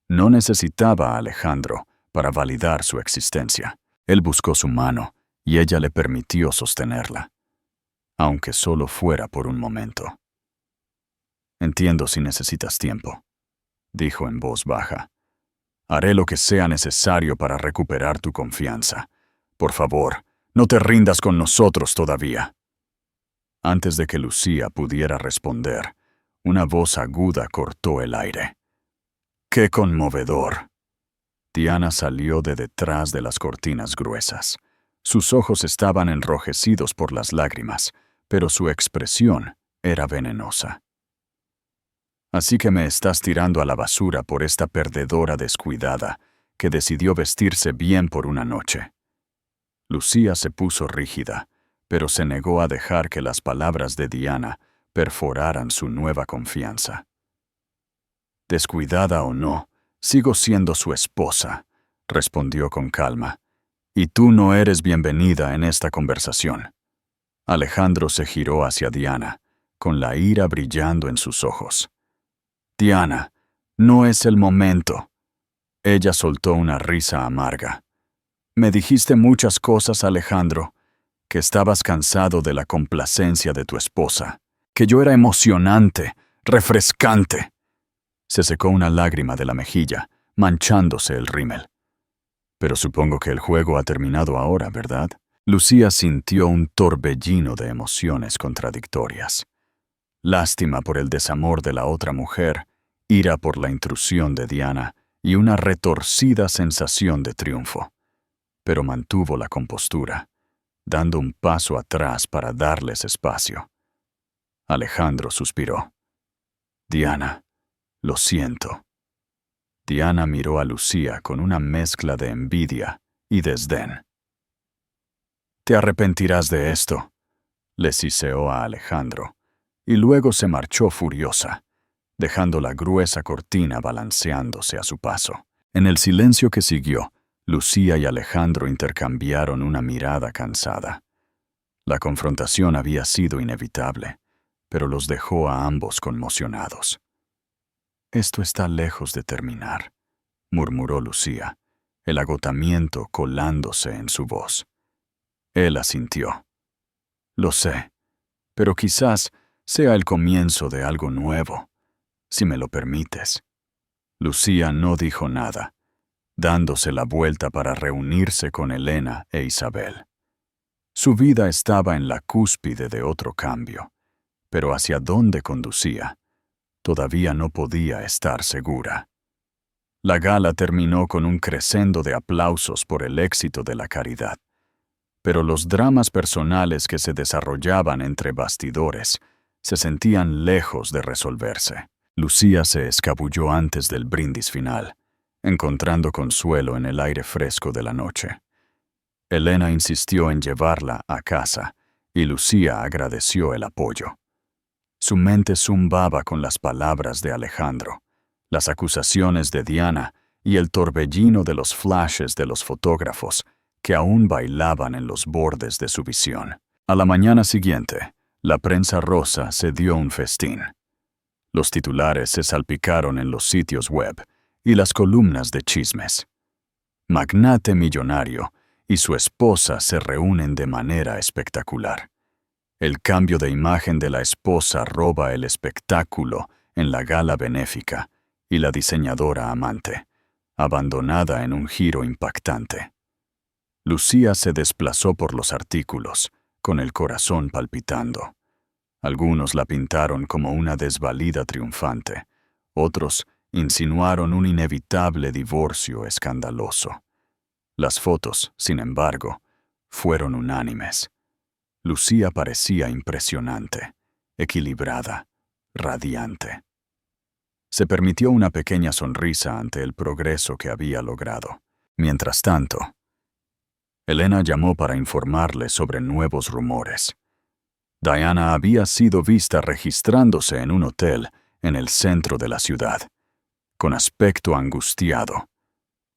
No necesitaba a Alejandro para validar su existencia. Él buscó su mano y ella le permitió sostenerla, aunque solo fuera por un momento. Entiendo si necesitas tiempo, dijo en voz baja. Haré lo que sea necesario para recuperar tu confianza. Por favor, no te rindas con nosotros todavía. Antes de que Lucía pudiera responder, una voz aguda cortó el aire. ¡Qué conmovedor! Diana salió de detrás de las cortinas gruesas. Sus ojos estaban enrojecidos por las lágrimas, pero su expresión era venenosa. Así que me estás tirando a la basura por esta perdedora descuidada que decidió vestirse bien por una noche. Lucía se puso rígida, pero se negó a dejar que las palabras de Diana perforaran su nueva confianza. Descuidada o no, sigo siendo su esposa, respondió con calma, y tú no eres bienvenida en esta conversación. Alejandro se giró hacia Diana, con la ira brillando en sus ojos. Diana, no es el momento. Ella soltó una risa amarga. Me dijiste muchas cosas, Alejandro, que estabas cansado de la complacencia de tu esposa, que yo era emocionante, refrescante. Se secó una lágrima de la mejilla, manchándose el rímel. Pero supongo que el juego ha terminado ahora, ¿verdad? Lucía sintió un torbellino de emociones contradictorias. Lástima por el desamor de la otra mujer, ira por la intrusión de Diana y una retorcida sensación de triunfo. Pero mantuvo la compostura, dando un paso atrás para darles espacio. Alejandro suspiró. Diana, lo siento. Diana miró a Lucía con una mezcla de envidia y desdén. Te arrepentirás de esto, le siseó a Alejandro, y luego se marchó furiosa, dejando la gruesa cortina balanceándose a su paso. En el silencio que siguió, Lucía y Alejandro intercambiaron una mirada cansada. La confrontación había sido inevitable, pero los dejó a ambos conmocionados. Esto está lejos de terminar, murmuró Lucía, el agotamiento colándose en su voz. Él asintió. Lo sé, pero quizás sea el comienzo de algo nuevo, si me lo permites. Lucía no dijo nada. dándose la vuelta para reunirse con Elena e Isabel. Su vida estaba en la cúspide de otro cambio, pero hacia dónde conducía, todavía no podía estar segura. La gala terminó con un crescendo de aplausos por el éxito de la caridad, pero los dramas personales que se desarrollaban entre bastidores se sentían lejos de resolverse. Lucía se escabulló antes del brindis final, encontrando consuelo en el aire fresco de la noche. Elena insistió en llevarla a casa, y Lucía agradeció el apoyo. Su mente zumbaba con las palabras de Alejandro, las acusaciones de Diana y el torbellino de los flashes de los fotógrafos que aún bailaban en los bordes de su visión. A la mañana siguiente, la prensa rosa se dio un festín. Los titulares se salpicaron en los sitios web y las columnas de chismes. Magnate millonario y su esposa se reúnen de manera espectacular. El cambio de imagen de la esposa roba el espectáculo en la gala benéfica y la diseñadora amante, abandonada en un giro impactante. Lucía se desplazó por los artículos, con el corazón palpitando. Algunos la pintaron como una desvalida triunfante, otros insinuaron un inevitable divorcio escandaloso. Las fotos, sin embargo, fueron unánimes. Lucía parecía impresionante, equilibrada, radiante. Se permitió una pequeña sonrisa ante el progreso que había logrado. Mientras tanto, Elena llamó para informarle sobre nuevos rumores. Diana había sido vista registrándose en un hotel en el centro de la ciudad, con aspecto angustiado.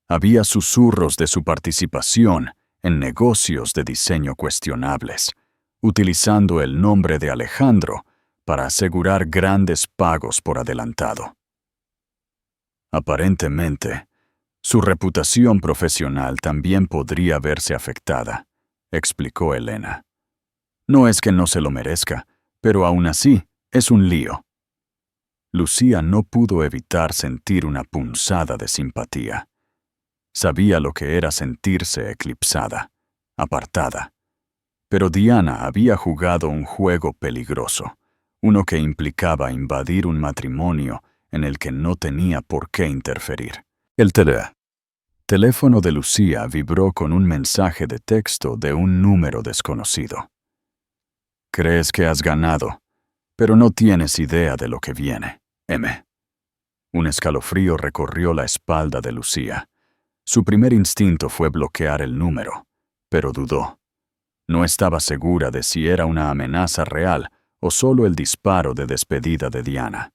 Había susurros de su participación en negocios de diseño cuestionables, utilizando el nombre de Alejandro para asegurar grandes pagos por adelantado. Aparentemente, su reputación profesional también podría verse afectada, explicó Elena. No es que no se lo merezca, pero aún así es un lío. Lucía no pudo evitar sentir una punzada de simpatía. Sabía lo que era sentirse eclipsada, apartada. Pero Diana había jugado un juego peligroso, uno que implicaba invadir un matrimonio en el que no tenía por qué interferir. El teléfono de Lucía vibró con un mensaje de texto de un número desconocido. Crees que has ganado, pero no tienes idea de lo que viene, M. Un escalofrío recorrió la espalda de Lucía. Su primer instinto fue bloquear el número, pero dudó. No estaba segura de si era una amenaza real o solo el disparo de despedida de Diana.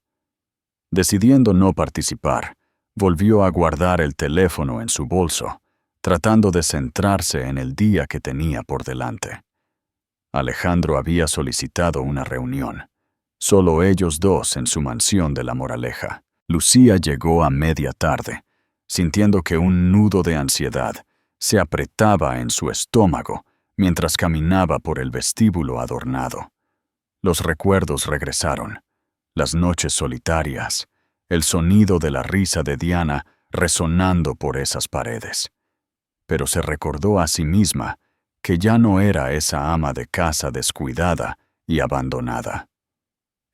Decidiendo no participar, volvió a guardar el teléfono en su bolso, tratando de centrarse en el día que tenía por delante. Alejandro había solicitado una reunión, solo ellos dos en su mansión de La Moraleja. Lucía llegó a media tarde, sintiendo que un nudo de ansiedad se apretaba en su estómago mientras caminaba por el vestíbulo adornado. Los recuerdos regresaron, las noches solitarias, el sonido de la risa de Diana resonando por esas paredes. Pero se recordó a sí misma que ya no era esa ama de casa descuidada y abandonada.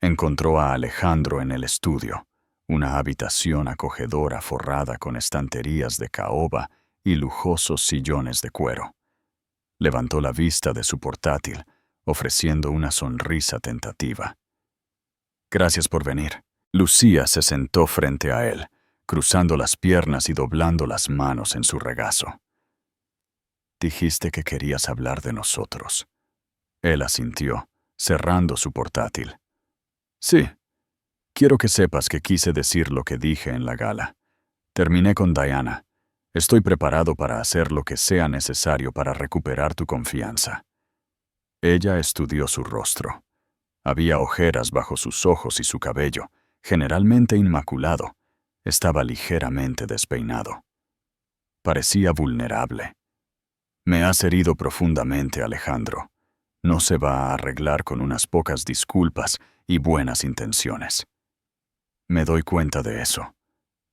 Encontró a Alejandro en el estudio, una habitación acogedora forrada con estanterías de caoba y lujosos sillones de cuero. Levantó la vista de su portátil, ofreciendo una sonrisa tentativa. Gracias por venir. Lucía se sentó frente a él, cruzando las piernas y doblando las manos en su regazo. Dijiste que querías hablar de nosotros. Él asintió, cerrando su portátil. Sí. Quiero que sepas que quise decir lo que dije en la gala. Terminé con Diana. Estoy preparado para hacer lo que sea necesario para recuperar tu confianza. Ella estudió su rostro. Había ojeras bajo sus ojos y su cabello, generalmente inmaculado, estaba ligeramente despeinado. Parecía vulnerable. Me has herido profundamente, Alejandro. No se va a arreglar con unas pocas disculpas y buenas intenciones. Me doy cuenta de eso,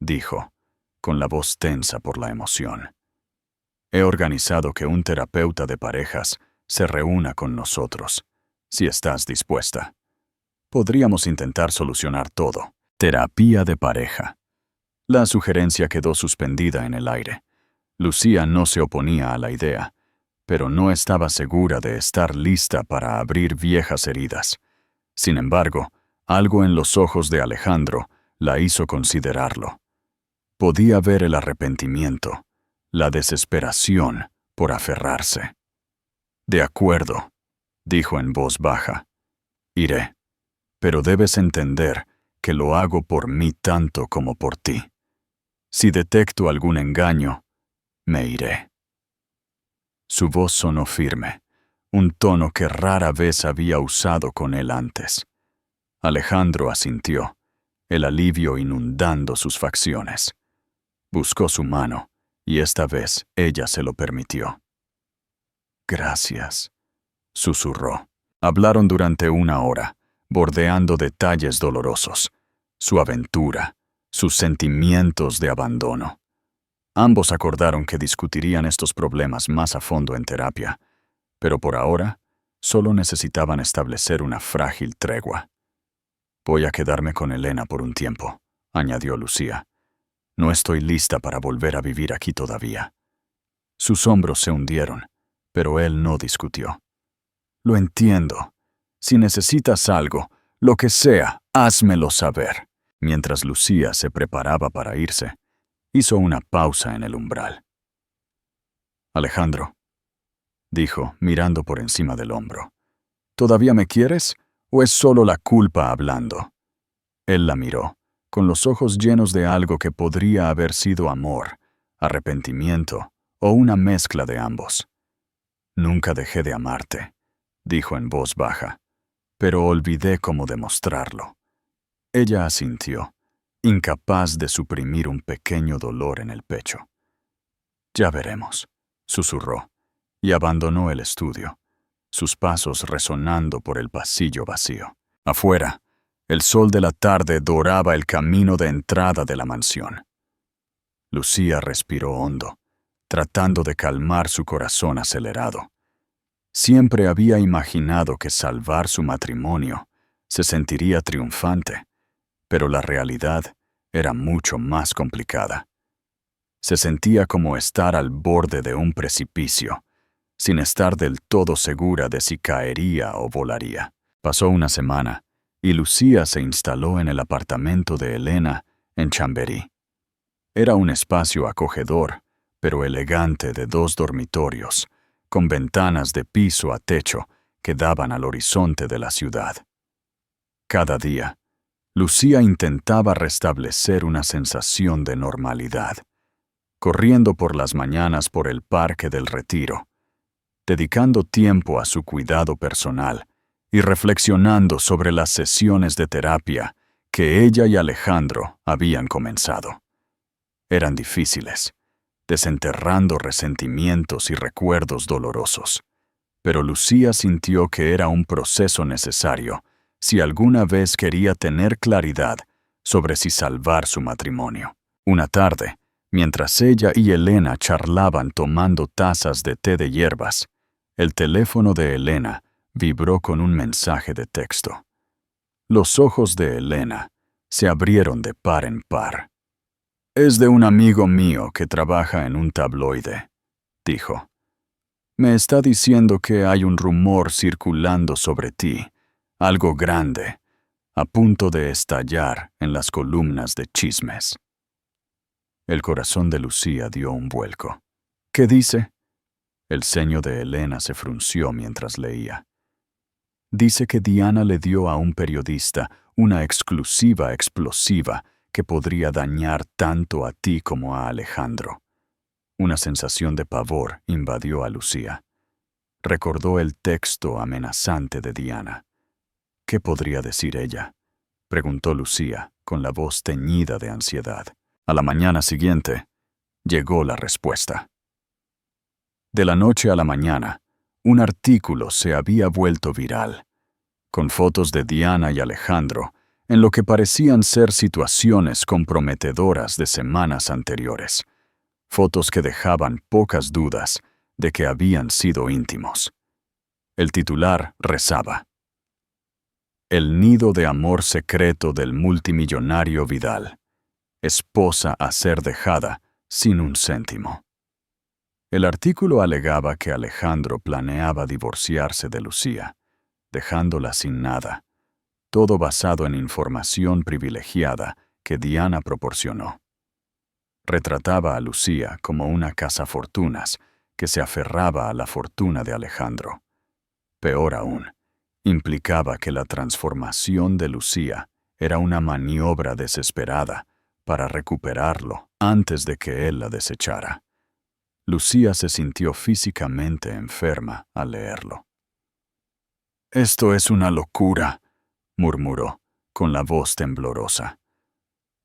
dijo, con la voz tensa por la emoción. He organizado que un terapeuta de parejas se reúna con nosotros, si estás dispuesta. Podríamos intentar solucionar todo. Terapia de pareja. La sugerencia quedó suspendida en el aire. Lucía no se oponía a la idea, pero no estaba segura de estar lista para abrir viejas heridas. Sin embargo, algo en los ojos de Alejandro la hizo considerarlo. Podía ver el arrepentimiento, la desesperación por aferrarse. «De acuerdo», dijo en voz baja. «Iré, pero debes entender que lo hago por mí tanto como por ti. Si detecto algún engaño, me iré». Su voz sonó firme, un tono que rara vez había usado con él antes. Alejandro asintió, el alivio inundando sus facciones. Buscó su mano, y esta vez ella se lo permitió. «Gracias», susurró. Hablaron durante 1 hora, bordeando detalles dolorosos, su aventura, sus sentimientos de abandono. Ambos acordaron que discutirían estos problemas más a fondo en terapia, pero por ahora solo necesitaban establecer una frágil tregua. «Voy a quedarme con Elena por un tiempo», añadió Lucía. «No estoy lista para volver a vivir aquí todavía». Sus hombros se hundieron, pero él no discutió. «Lo entiendo. Si necesitas algo, lo que sea, házmelo saber». Mientras Lucía se preparaba para irse, hizo una pausa en el umbral. «Alejandro», dijo, mirando por encima del hombro, «¿todavía me quieres o es solo la culpa hablando?» Él la miró, con los ojos llenos de algo que podría haber sido amor, arrepentimiento o una mezcla de ambos. «Nunca dejé de amarte», dijo en voz baja, «pero olvidé cómo demostrarlo». Ella asintió, incapaz de suprimir un pequeño dolor en el pecho. «Ya veremos», susurró, y abandonó el estudio, sus pasos resonando por el pasillo vacío. Afuera, el sol de la tarde doraba el camino de entrada de la mansión. Lucía respiró hondo, tratando de calmar su corazón acelerado. Siempre había imaginado que salvar su matrimonio se sentiría triunfante, pero la realidad era mucho más complicada. Se sentía como estar al borde de un precipicio, sin estar del todo segura de si caería o volaría. Pasó una semana, y Lucía se instaló en el apartamento de Elena en Chamberí. Era un espacio acogedor, pero elegante de 2 dormitorios, con ventanas de piso a techo que daban al horizonte de la ciudad. Cada día, Lucía intentaba restablecer una sensación de normalidad, corriendo por las mañanas por el Parque del Retiro, dedicando tiempo a su cuidado personal y reflexionando sobre las sesiones de terapia que ella y Alejandro habían comenzado. Eran difíciles, desenterrando resentimientos y recuerdos dolorosos, pero Lucía sintió que era un proceso necesario si alguna vez quería tener claridad sobre si salvar su matrimonio. Una tarde, mientras ella y Elena charlaban tomando tazas de té de hierbas, el teléfono de Elena vibró con un mensaje de texto. Los ojos de Elena se abrieron de par en par. «Es de un amigo mío que trabaja en un tabloide», dijo. «Me está diciendo que hay un rumor circulando sobre ti, algo grande, a punto de estallar en las columnas de chismes». El corazón de Lucía dio un vuelco. «¿Qué dice?» El ceño de Elena se frunció mientras leía. «Dice que Diana le dio a un periodista una exclusiva explosiva que podría dañar tanto a ti como a Alejandro». Una sensación de pavor invadió a Lucía. Recordó el texto amenazante de Diana. «¿Qué podría decir ella?», preguntó Lucía, con la voz teñida de ansiedad. A la mañana siguiente, llegó la respuesta. De la noche a la mañana, un artículo se había vuelto viral. Con fotos de Diana y Alejandro, en lo que parecían ser situaciones comprometedoras de semanas anteriores, fotos que dejaban pocas dudas de que habían sido íntimos. El titular rezaba: El nido de amor secreto del multimillonario Vidal, esposa a ser dejada sin un céntimo. El artículo alegaba que Alejandro planeaba divorciarse de Lucía, dejándola sin nada, todo basado en información privilegiada que Diana proporcionó. Retrataba a Lucía como una cazafortunas que se aferraba a la fortuna de Alejandro. Peor aún, implicaba que la transformación de Lucía era una maniobra desesperada para recuperarlo antes de que él la desechara. Lucía se sintió físicamente enferma al leerlo. «Esto es una locura», murmuró, con la voz temblorosa.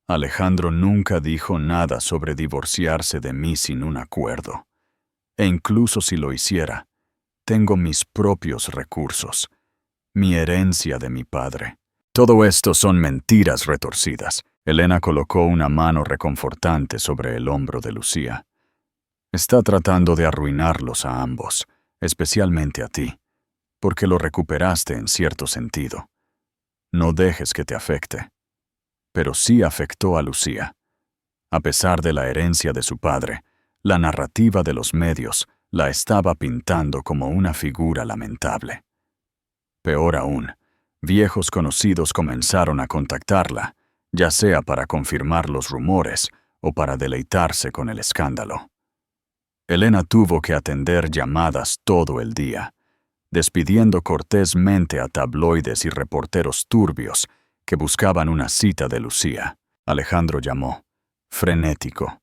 «Alejandro nunca dijo nada sobre divorciarse de mí sin un acuerdo. E incluso si lo hiciera, tengo mis propios recursos, mi herencia de mi padre. Todo esto son mentiras retorcidas». Elena colocó una mano reconfortante sobre el hombro de Lucía. «Está tratando de arruinarlos a ambos, especialmente a ti, porque lo recuperaste en cierto sentido. No dejes que te afecte». Pero sí afectó a Lucía. A pesar de la herencia de su padre, la narrativa de los medios la estaba pintando como una figura lamentable. Peor aún, viejos conocidos comenzaron a contactarla, ya sea para confirmar los rumores o para deleitarse con el escándalo. Elena tuvo que atender llamadas todo el día, despidiendo cortésmente a tabloides y reporteros turbios que buscaban una cita de Lucía. Alejandro llamó, frenético.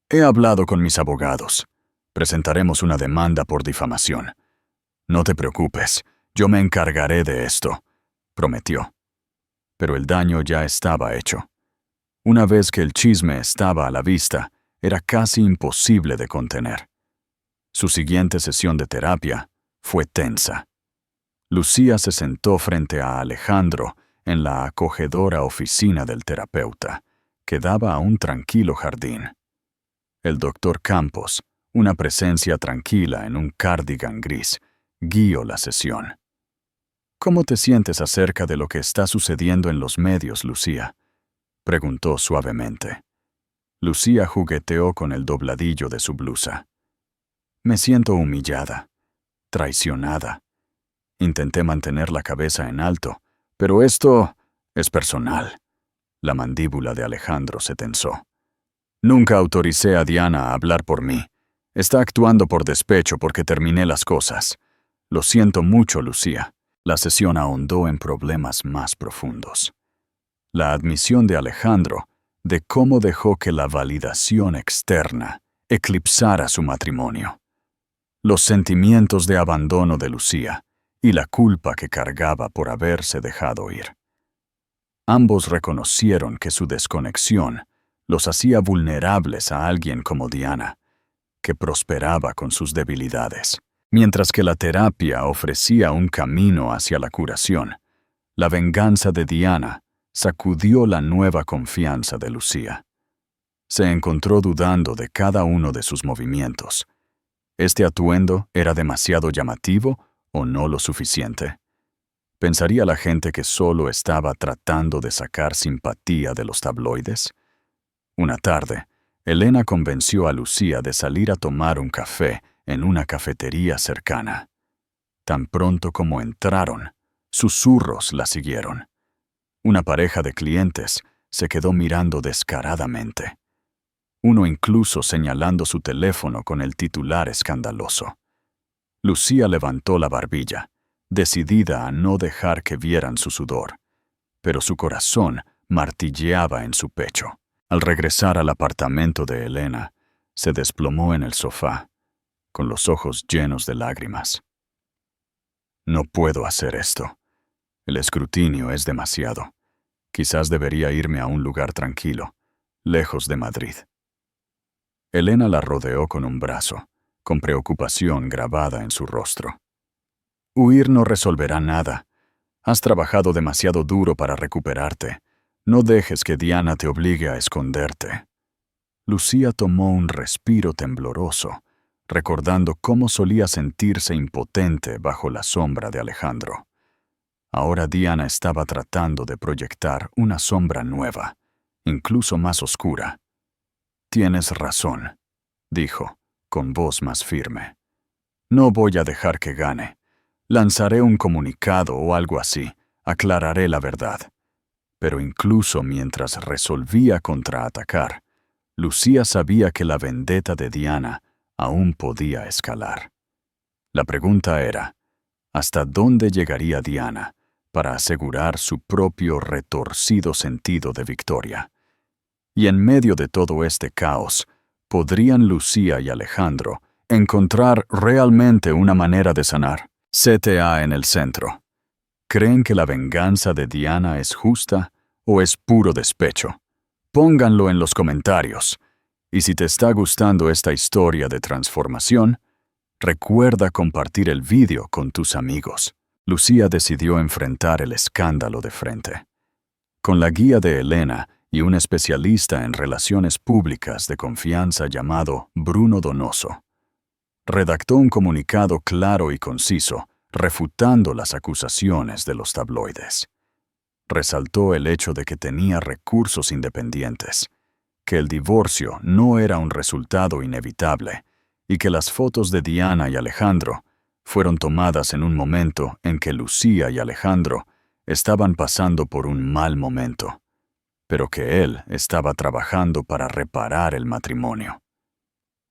«He hablado con mis abogados. Presentaremos una demanda por difamación. No te preocupes, yo me encargaré de esto», prometió. Pero el daño ya estaba hecho. Una vez que el chisme estaba a la vista, era casi imposible de contener. Su siguiente sesión de terapia fue tensa. Lucía se sentó frente a Alejandro en la acogedora oficina del terapeuta, que daba a un tranquilo jardín. El doctor Campos, una presencia tranquila en un cardigan gris, guió la sesión. «¿Cómo te sientes acerca de lo que está sucediendo en los medios, Lucía?», preguntó suavemente. Lucía jugueteó con el dobladillo de su blusa. «Me siento humillada, traicionada. Intenté mantener la cabeza en alto, pero esto es personal». La mandíbula de Alejandro se tensó. «Nunca autoricé a Diana a hablar por mí. Está actuando por despecho porque terminé las cosas. Lo siento mucho, Lucía». La sesión ahondó en problemas más profundos. La admisión de Alejandro de cómo dejó que la validación externa eclipsara su matrimonio. Los sentimientos de abandono de Lucía y la culpa que cargaba por haberse dejado ir. Ambos reconocieron que su desconexión los hacía vulnerables a alguien como Diana, que prosperaba con sus debilidades. Mientras que la terapia ofrecía un camino hacia la curación, la venganza de Diana sacudió la nueva confianza de Lucía. Se encontró dudando de cada uno de sus movimientos. ¿Este atuendo era demasiado llamativo o no lo suficiente? ¿Pensaría la gente que solo estaba tratando de sacar simpatía de los tabloides? Una tarde, Elena convenció a Lucía de salir a tomar un café en una cafetería cercana. Tan pronto como entraron, susurros la siguieron. Una pareja de clientes se quedó mirando descaradamente. Uno incluso señalando su teléfono con el titular escandaloso. Lucía levantó la barbilla, decidida a no dejar que vieran su sudor, pero su corazón martilleaba en su pecho. Al regresar al apartamento de Elena, se desplomó en el sofá, con los ojos llenos de lágrimas. «No puedo hacer esto. El escrutinio es demasiado. Quizás debería irme a un lugar tranquilo, lejos de Madrid». Elena la rodeó con un brazo, con preocupación grabada en su rostro. «Huir no resolverá nada. Has trabajado demasiado duro para recuperarte. No dejes que Diana te obligue a esconderte. Lucía tomó un respiro tembloroso, recordando cómo solía sentirse impotente bajo la sombra de Alejandro. Ahora Diana estaba tratando de proyectar una sombra nueva, incluso más oscura. «Tienes razón», dijo, con voz más firme. «No voy a dejar que gane. Lanzaré un comunicado o algo así, aclararé la verdad». Pero incluso mientras resolvía contraatacar, Lucía sabía que la vendetta de Diana aún podía escalar. La pregunta era, ¿hasta dónde llegaría Diana para asegurar su propio retorcido sentido de victoria? Y en medio de todo este caos, ¿podrían Lucía y Alejandro encontrar realmente una manera de sanar? CTA en el centro. ¿Creen que la venganza de Diana es justa o es puro despecho? Pónganlo en los comentarios. Y si te está gustando esta historia de transformación, recuerda compartir el vídeo con tus amigos. Lucía decidió enfrentar el escándalo de frente. Con la guía de Elena y un especialista en relaciones públicas de confianza llamado Bruno Donoso, redactó un comunicado claro y conciso, refutando las acusaciones de los tabloides. Resaltó el hecho de que tenía recursos independientes, que el divorcio no era un resultado inevitable y que las fotos de Diana y Alejandro fueron tomadas en un momento en que Lucía y Alejandro estaban pasando por un mal momento, pero que él estaba trabajando para reparar el matrimonio.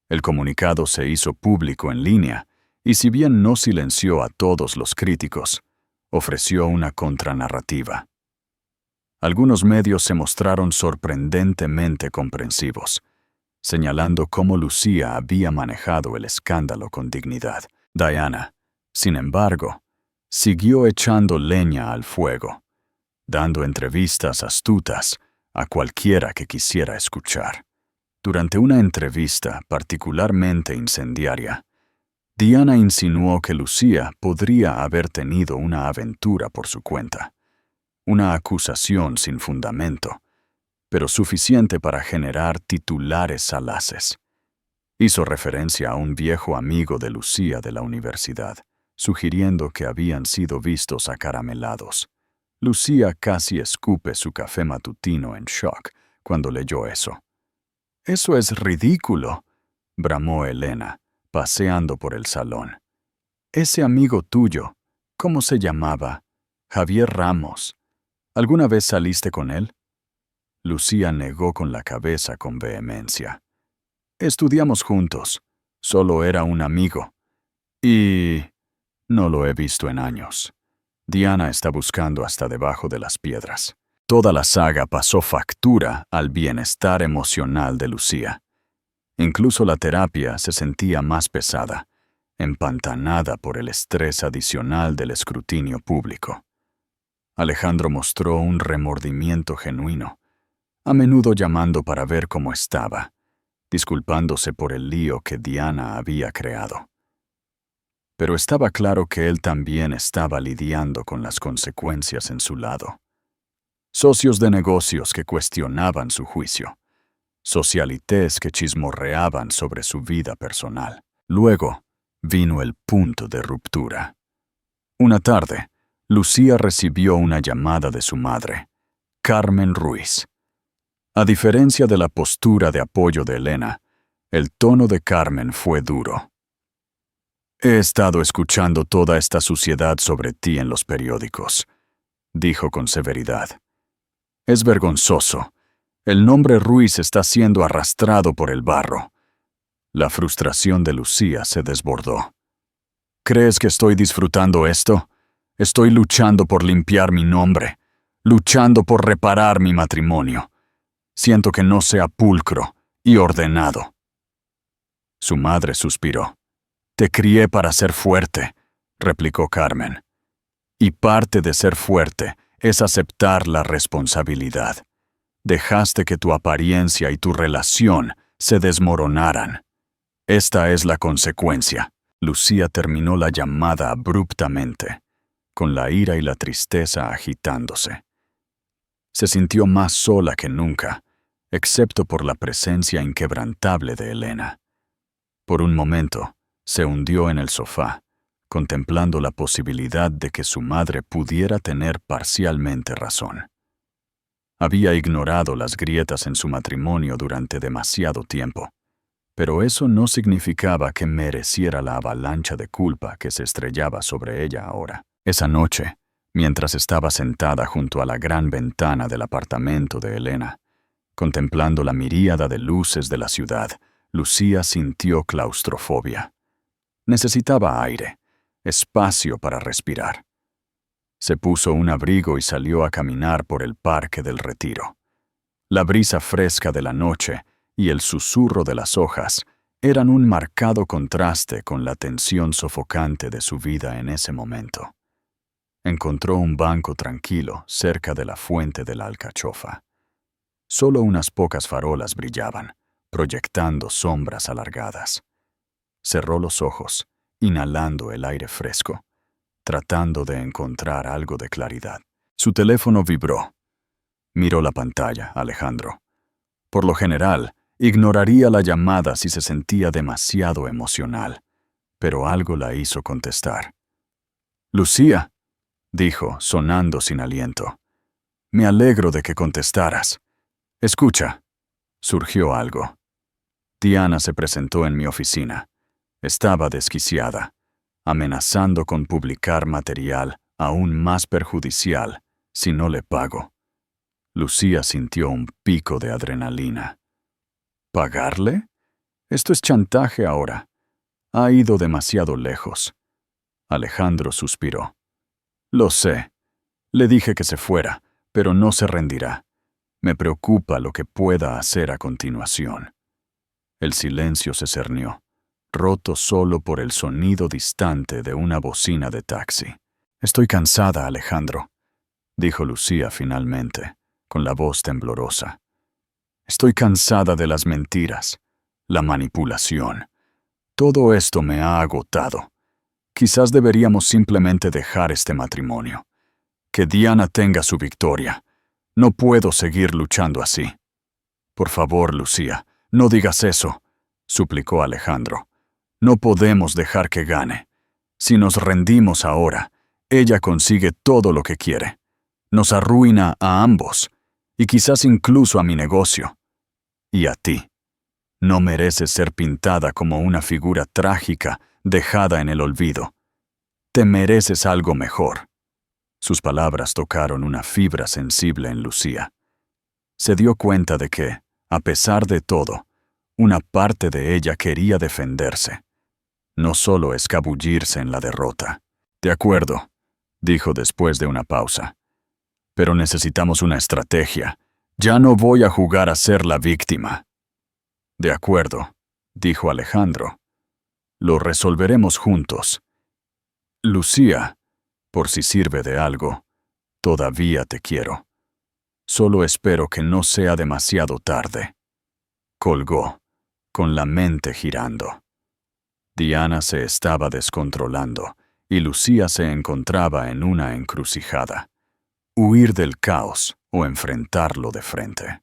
El comunicado se hizo público en línea y si bien no silenció a todos los críticos, ofreció una contranarrativa. Algunos medios se mostraron sorprendentemente comprensivos, señalando cómo Lucía había manejado el escándalo con dignidad. Diana, sin embargo, siguió echando leña al fuego, dando entrevistas astutas a cualquiera que quisiera escuchar. Durante una entrevista particularmente incendiaria, Diana insinuó que Lucía podría haber tenido una aventura por su cuenta, una acusación sin fundamento, pero suficiente para generar titulares salaces. Hizo referencia a un viejo amigo de Lucía de la universidad, sugiriendo que habían sido vistos acaramelados. Lucía casi escupe su café matutino en shock cuando leyó eso. «Eso es ridículo», bramó Elena, paseando por el salón. «Ese amigo tuyo, ¿cómo se llamaba? Javier Ramos. ¿Alguna vez saliste con él?» Lucía negó con la cabeza con vehemencia. «Estudiamos juntos. Solo era un amigo. Y no lo he visto en años». Diana está buscando hasta debajo de las piedras. Toda la saga pasó factura al bienestar emocional de Lucía. Incluso la terapia se sentía más pesada, empantanada por el estrés adicional del escrutinio público. Alejandro mostró un remordimiento genuino, a menudo llamando para ver cómo estaba, disculpándose por el lío que Diana había creado. Pero estaba claro que él también estaba lidiando con las consecuencias en su lado. Socios de negocios que cuestionaban su juicio, socialites que chismorreaban sobre su vida personal. Luego vino el punto de ruptura. Una tarde, Lucía recibió una llamada de su madre, Carmen Ruiz. A diferencia de la postura de apoyo de Elena, el tono de Carmen fue duro. «He estado escuchando toda esta suciedad sobre ti en los periódicos», dijo con severidad. «Es vergonzoso. El nombre Ruiz está siendo arrastrado por el barro». La frustración de Lucía se desbordó. «¿Crees que estoy disfrutando esto? Estoy luchando por limpiar mi nombre, luchando por reparar mi matrimonio. Siento que no sea pulcro y ordenado». Su madre suspiró. «Te crié para ser fuerte», replicó Carmen. «Y parte de ser fuerte es aceptar la responsabilidad. Dejaste que tu apariencia y tu relación se desmoronaran. Esta es la consecuencia». Lucía terminó la llamada abruptamente, con la ira y la tristeza agitándose. Se sintió más sola que nunca, excepto por la presencia inquebrantable de Elena. Por un momento, se hundió en el sofá, contemplando la posibilidad de que su madre pudiera tener parcialmente razón. Había ignorado las grietas en su matrimonio durante demasiado tiempo, pero eso no significaba que mereciera la avalancha de culpa que se estrellaba sobre ella ahora. Esa noche, mientras estaba sentada junto a la gran ventana del apartamento de Elena, contemplando la miríada de luces de la ciudad, Lucía sintió claustrofobia. Necesitaba aire, espacio para respirar. Se puso un abrigo y salió a caminar por el Parque del Retiro. La brisa fresca de la noche y el susurro de las hojas eran un marcado contraste con la tensión sofocante de su vida en ese momento. Encontró un banco tranquilo cerca de la fuente de la alcachofa. Solo unas pocas farolas brillaban, proyectando sombras alargadas. Cerró los ojos, inhalando el aire fresco, tratando de encontrar algo de claridad. Su teléfono vibró. Miró la pantalla, Alejandro. Por lo general, ignoraría la llamada si se sentía demasiado emocional, pero algo la hizo contestar. «Lucía», dijo, sonando sin aliento. «Me alegro de que contestaras. Escucha». Surgió algo. Diana se presentó en mi oficina. Estaba desquiciada, amenazando con publicar material aún más perjudicial si no le pago. Lucía sintió un pico de adrenalina. ¿Pagarle? Esto es chantaje ahora. Ha ido demasiado lejos. Alejandro suspiró. Lo sé. Le dije que se fuera, pero no se rendirá. Me preocupa lo que pueda hacer a continuación. El silencio se cernió, roto solo por el sonido distante de una bocina de taxi. «Estoy cansada, Alejandro», dijo Lucía finalmente, con la voz temblorosa. «Estoy cansada de las mentiras, la manipulación. Todo esto me ha agotado. Quizás deberíamos simplemente dejar este matrimonio. Que Diana tenga su victoria. No puedo seguir luchando así». «Por favor, Lucía, no digas eso», suplicó Alejandro. «No podemos dejar que gane. Si nos rendimos ahora, ella consigue todo lo que quiere. Nos arruina a ambos, y quizás incluso a mi negocio. Y a ti. No mereces ser pintada como una figura trágica dejada en el olvido. Te mereces algo mejor». Sus palabras tocaron una fibra sensible en Lucía. Se dio cuenta de que, a pesar de todo, una parte de ella quería defenderse, no solo escabullirse en la derrota. «De acuerdo», dijo después de una pausa. «Pero necesitamos una estrategia. Ya no voy a jugar a ser la víctima». «De acuerdo», dijo Alejandro. «Lo resolveremos juntos. Lucía, por si sirve de algo, todavía te quiero. Solo espero que no sea demasiado tarde». Colgó, con la mente girando. Diana se estaba descontrolando y Lucía se encontraba en una encrucijada. Huir del caos o enfrentarlo de frente.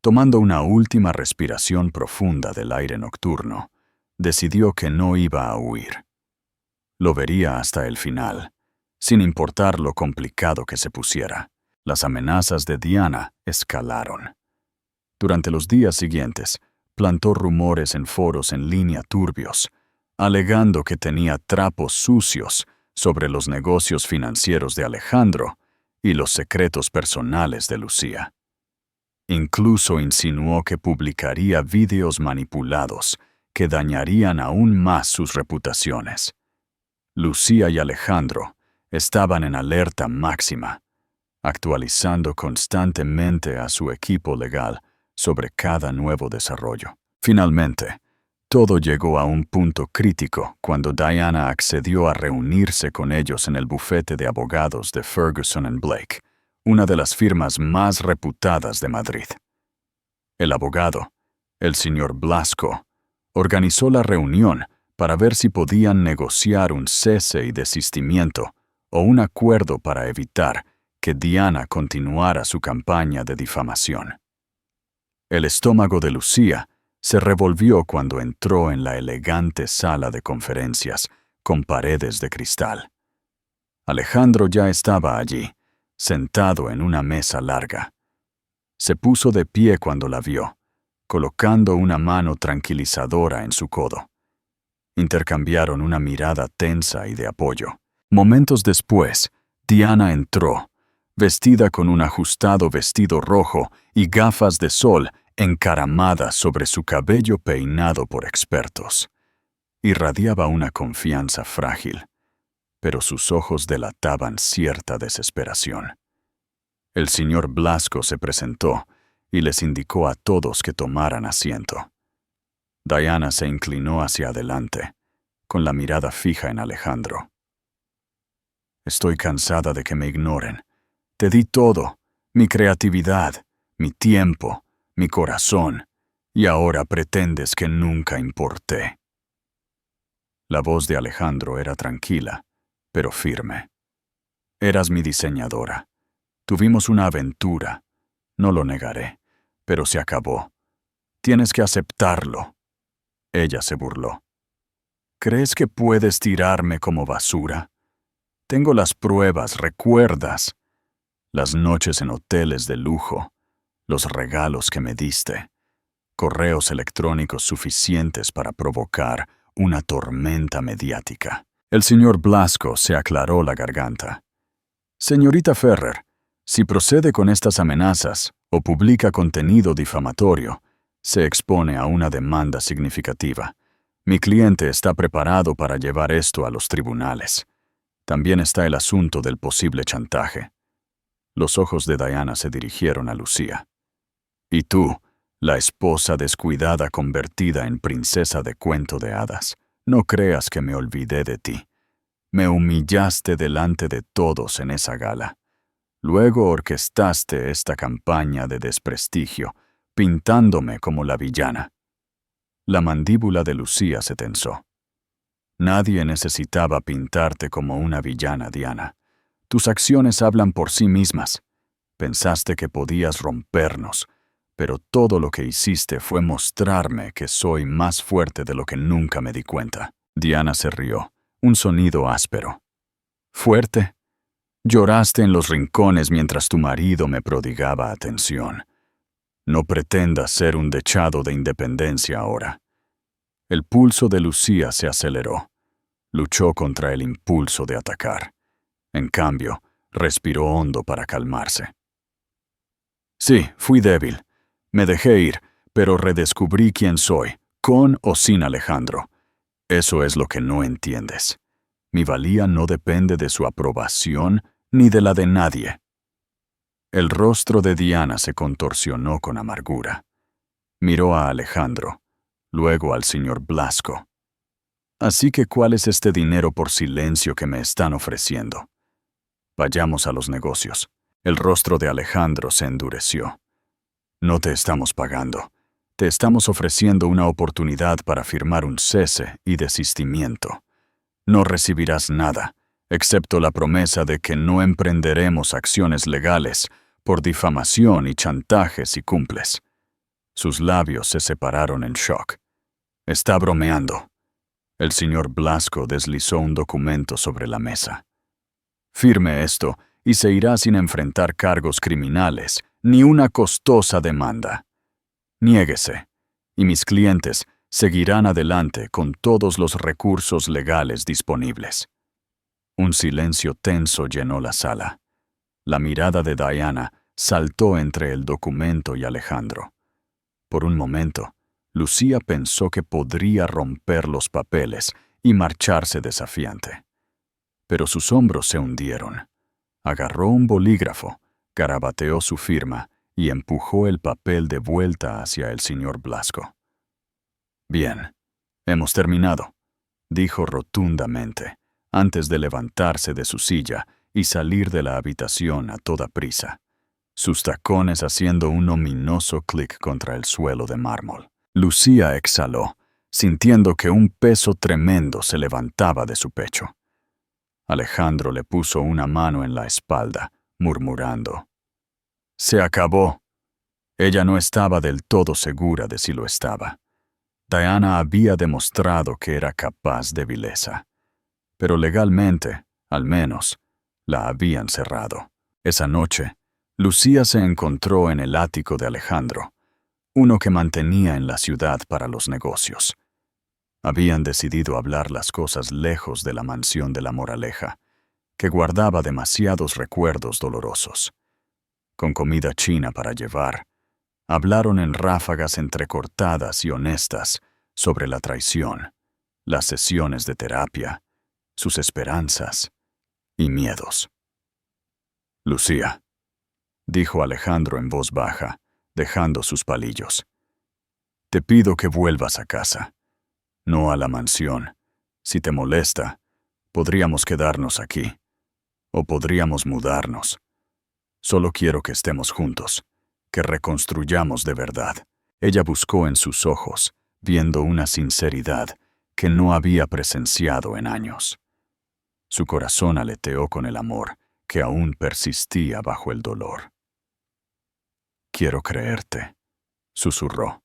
Tomando una última respiración profunda del aire nocturno, decidió que no iba a huir. Lo vería hasta el final, sin importar lo complicado que se pusiera. Las amenazas de Diana escalaron. Durante los días siguientes, plantó rumores en foros en línea turbios, alegando que tenía trapos sucios sobre los negocios financieros de Alejandro y los secretos personales de Lucía. Incluso insinuó que publicaría vídeos manipulados que dañarían aún más sus reputaciones. Lucía y Alejandro estaban en alerta máxima, actualizando constantemente a su equipo legal sobre cada nuevo desarrollo. Finalmente, todo llegó a un punto crítico cuando Diana accedió a reunirse con ellos en el bufete de abogados de Ferguson & Blake, una de las firmas más reputadas de Madrid. El abogado, el señor Blasco, organizó la reunión para ver si podían negociar un cese y desistimiento o un acuerdo para evitar que Diana continuara su campaña de difamación. El estómago de Lucía se revolvió cuando entró en la elegante sala de conferencias con paredes de cristal. Alejandro ya estaba allí, sentado en una mesa larga. Se puso de pie cuando la vio, colocando una mano tranquilizadora en su codo. Intercambiaron una mirada tensa y de apoyo. Momentos después, Diana entró, vestida con un ajustado vestido rojo y gafas de sol encaramadas sobre su cabello peinado por expertos. Irradiaba una confianza frágil, pero sus ojos delataban cierta desesperación. El señor Blasco se presentó y les indicó a todos que tomaran asiento. Diana se inclinó hacia adelante, con la mirada fija en Alejandro. Estoy cansada de que me ignoren. Te di todo, mi creatividad, mi tiempo, mi corazón, y ahora pretendes que nunca importé. La voz de Alejandro era tranquila, pero firme. Eras mi diseñadora. Tuvimos una aventura, no lo negaré, pero se acabó. Tienes que aceptarlo. Ella se burló. ¿Crees que puedes tirarme como basura? Tengo las pruebas, ¿recuerdas? Las noches en hoteles de lujo, los regalos que me diste, correos electrónicos suficientes para provocar una tormenta mediática. El señor Blasco se aclaró la garganta. Señorita Ferrer, si procede con estas amenazas o publica contenido difamatorio, se expone a una demanda significativa. Mi cliente está preparado para llevar esto a los tribunales. También está el asunto del posible chantaje. Los ojos de Diana se dirigieron a Lucía. Y tú, la esposa descuidada convertida en princesa de cuento de hadas, no creas que me olvidé de ti. Me humillaste delante de todos en esa gala. Luego orquestaste esta campaña de desprestigio, pintándome como la villana. La mandíbula de Lucía se tensó. Nadie necesitaba pintarte como una villana, Diana. Tus acciones hablan por sí mismas. Pensaste que podías rompernos, pero todo lo que hiciste fue mostrarme que soy más fuerte de lo que nunca me di cuenta. Diana se rió, un sonido áspero. ¿Fuerte? Lloraste en los rincones mientras tu marido me prodigaba atención. No pretendas ser un dechado de independencia ahora. El pulso de Lucía se aceleró. Luchó contra el impulso de atacar. En cambio, respiró hondo para calmarse. Sí, fui débil. Me dejé ir, pero redescubrí quién soy, con o sin Alejandro. Eso es lo que no entiendes. Mi valía no depende de su aprobación ni de la de nadie. El rostro de Diana se contorsionó con amargura. Miró a Alejandro, luego al señor Blasco. Así que, ¿cuál es este dinero por silencio que me están ofreciendo? Vayamos a los negocios. El rostro de Alejandro se endureció. No te estamos pagando. Te estamos ofreciendo una oportunidad para firmar un cese y desistimiento. No recibirás nada, excepto la promesa de que no emprenderemos acciones legales por difamación y chantaje si cumples. Sus labios se separaron en shock. Está bromeando. El señor Blasco deslizó un documento sobre la mesa. Firme esto y se irá sin enfrentar cargos criminales ni una costosa demanda. Niéguese, y mis clientes seguirán adelante con todos los recursos legales disponibles. Un silencio tenso llenó la sala. La mirada de Diana saltó entre el documento y Alejandro. Por un momento, Lucía pensó que podría romper los papeles y marcharse desafiante. Pero sus hombros se hundieron. Agarró un bolígrafo, garabateó su firma y empujó el papel de vuelta hacia el señor Blasco. Bien, hemos terminado, dijo rotundamente, antes de levantarse de su silla y salir de la habitación a toda prisa, sus tacones haciendo un ominoso clic contra el suelo de mármol. Lucía exhaló, sintiendo que un peso tremendo se levantaba de su pecho. Alejandro le puso una mano en la espalda, murmurando. Se acabó. Ella no estaba del todo segura de si lo estaba. Diana había demostrado que era capaz de vileza. Pero legalmente, al menos, la habían cerrado. Esa noche, Lucía se encontró en el ático de Alejandro, uno que mantenía en la ciudad para los negocios. Habían decidido hablar las cosas lejos de la mansión de la Moraleja, que guardaba demasiados recuerdos dolorosos. Con comida china para llevar, hablaron en ráfagas entrecortadas y honestas sobre la traición, las sesiones de terapia, sus esperanzas y miedos. Lucía, dijo Alejandro en voz baja, dejando sus palillos. Te pido que vuelvas a casa, no a la mansión. Si te molesta, podríamos quedarnos aquí, o podríamos mudarnos. Solo quiero que estemos juntos, que reconstruyamos de verdad. Ella buscó en sus ojos, viendo una sinceridad que no había presenciado en años. Su corazón aleteó con el amor que aún persistía bajo el dolor. Quiero creerte, susurró,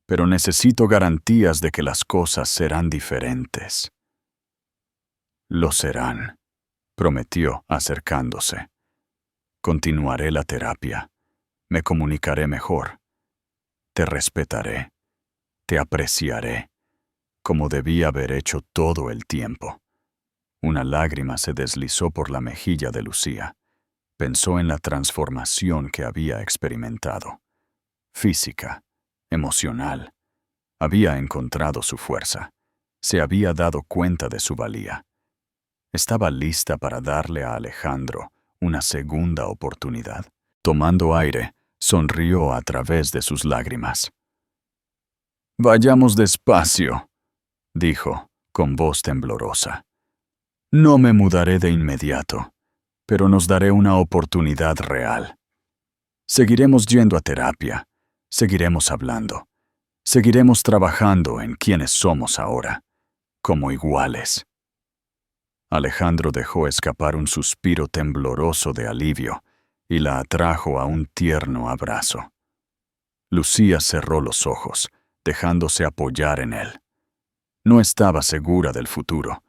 pero necesito garantías de que las cosas serán diferentes. Lo serán, prometió acercándose. Continuaré la terapia, me comunicaré mejor. Te respetaré, te apreciaré, como debí haber hecho todo el tiempo. Una lágrima se deslizó por la mejilla de Lucía. Pensó en la transformación que había experimentado. Física, emocional. Había encontrado su fuerza. Se había dado cuenta de su valía. Estaba lista para darle a Alejandro una segunda oportunidad. Tomando aire, sonrió a través de sus lágrimas. Vayamos despacio, dijo, con voz temblorosa. No me mudaré de inmediato, pero nos daré una oportunidad real. Seguiremos yendo a terapia, seguiremos hablando, seguiremos trabajando en quienes somos ahora, como iguales. Alejandro dejó escapar un suspiro tembloroso de alivio y la atrajo a un tierno abrazo. Lucía cerró los ojos, dejándose apoyar en él. No estaba segura del futuro,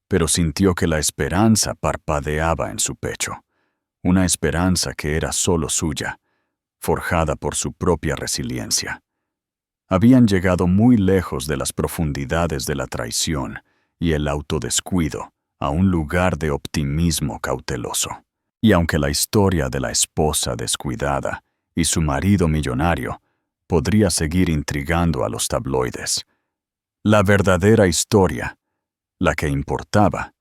pero sintió que la esperanza parpadeaba en su pecho, una esperanza que era solo suya, forjada por su propia resiliencia. Habían llegado muy lejos de las profundidades de la traición y el autodescuido, a un lugar de optimismo cauteloso. Y aunque la historia de la esposa descuidada y su marido millonario podría seguir intrigando a los tabloides, la verdadera historia, la que importaba,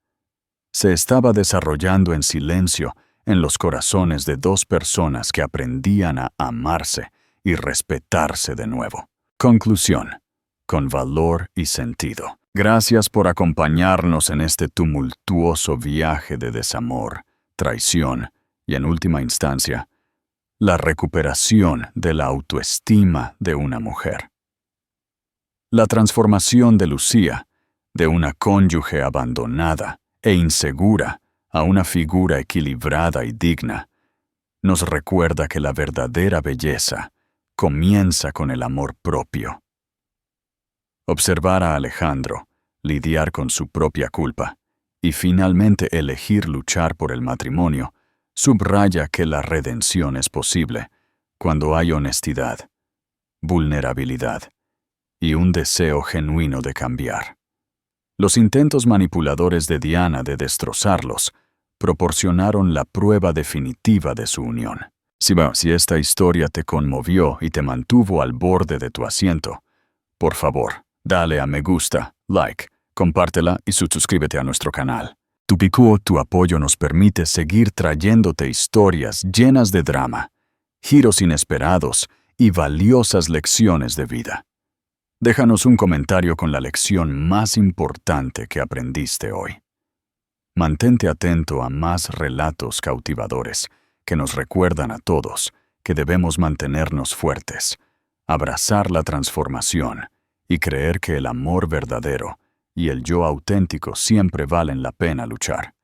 se estaba desarrollando en silencio en los corazones de dos personas que aprendían a amarse y respetarse de nuevo. Conclusión, con valor y sentido. Gracias por acompañarnos en este tumultuoso viaje de desamor, traición y, en última instancia, la recuperación de la autoestima de una mujer. La transformación de Lucía, de una cónyuge abandonada e insegura a una figura equilibrada y digna, nos recuerda que la verdadera belleza comienza con el amor propio. Observar a Alejandro, lidiar con su propia culpa y finalmente elegir luchar por el matrimonio subraya que la redención es posible cuando hay honestidad, vulnerabilidad y un deseo genuino de cambiar. Los intentos manipuladores de Diana de destrozarlos proporcionaron la prueba definitiva de su unión. Si esta historia te conmovió y te mantuvo al borde de tu asiento, por favor, dale a me gusta, like, compártela y suscríbete a nuestro canal. Tu apoyo nos permite seguir trayéndote historias llenas de drama, giros inesperados y valiosas lecciones de vida. Déjanos un comentario con la lección más importante que aprendiste hoy. Mantente atento a más relatos cautivadores que nos recuerdan a todos que debemos mantenernos fuertes, abrazar la transformación y creer que el amor verdadero y el yo auténtico siempre valen la pena luchar.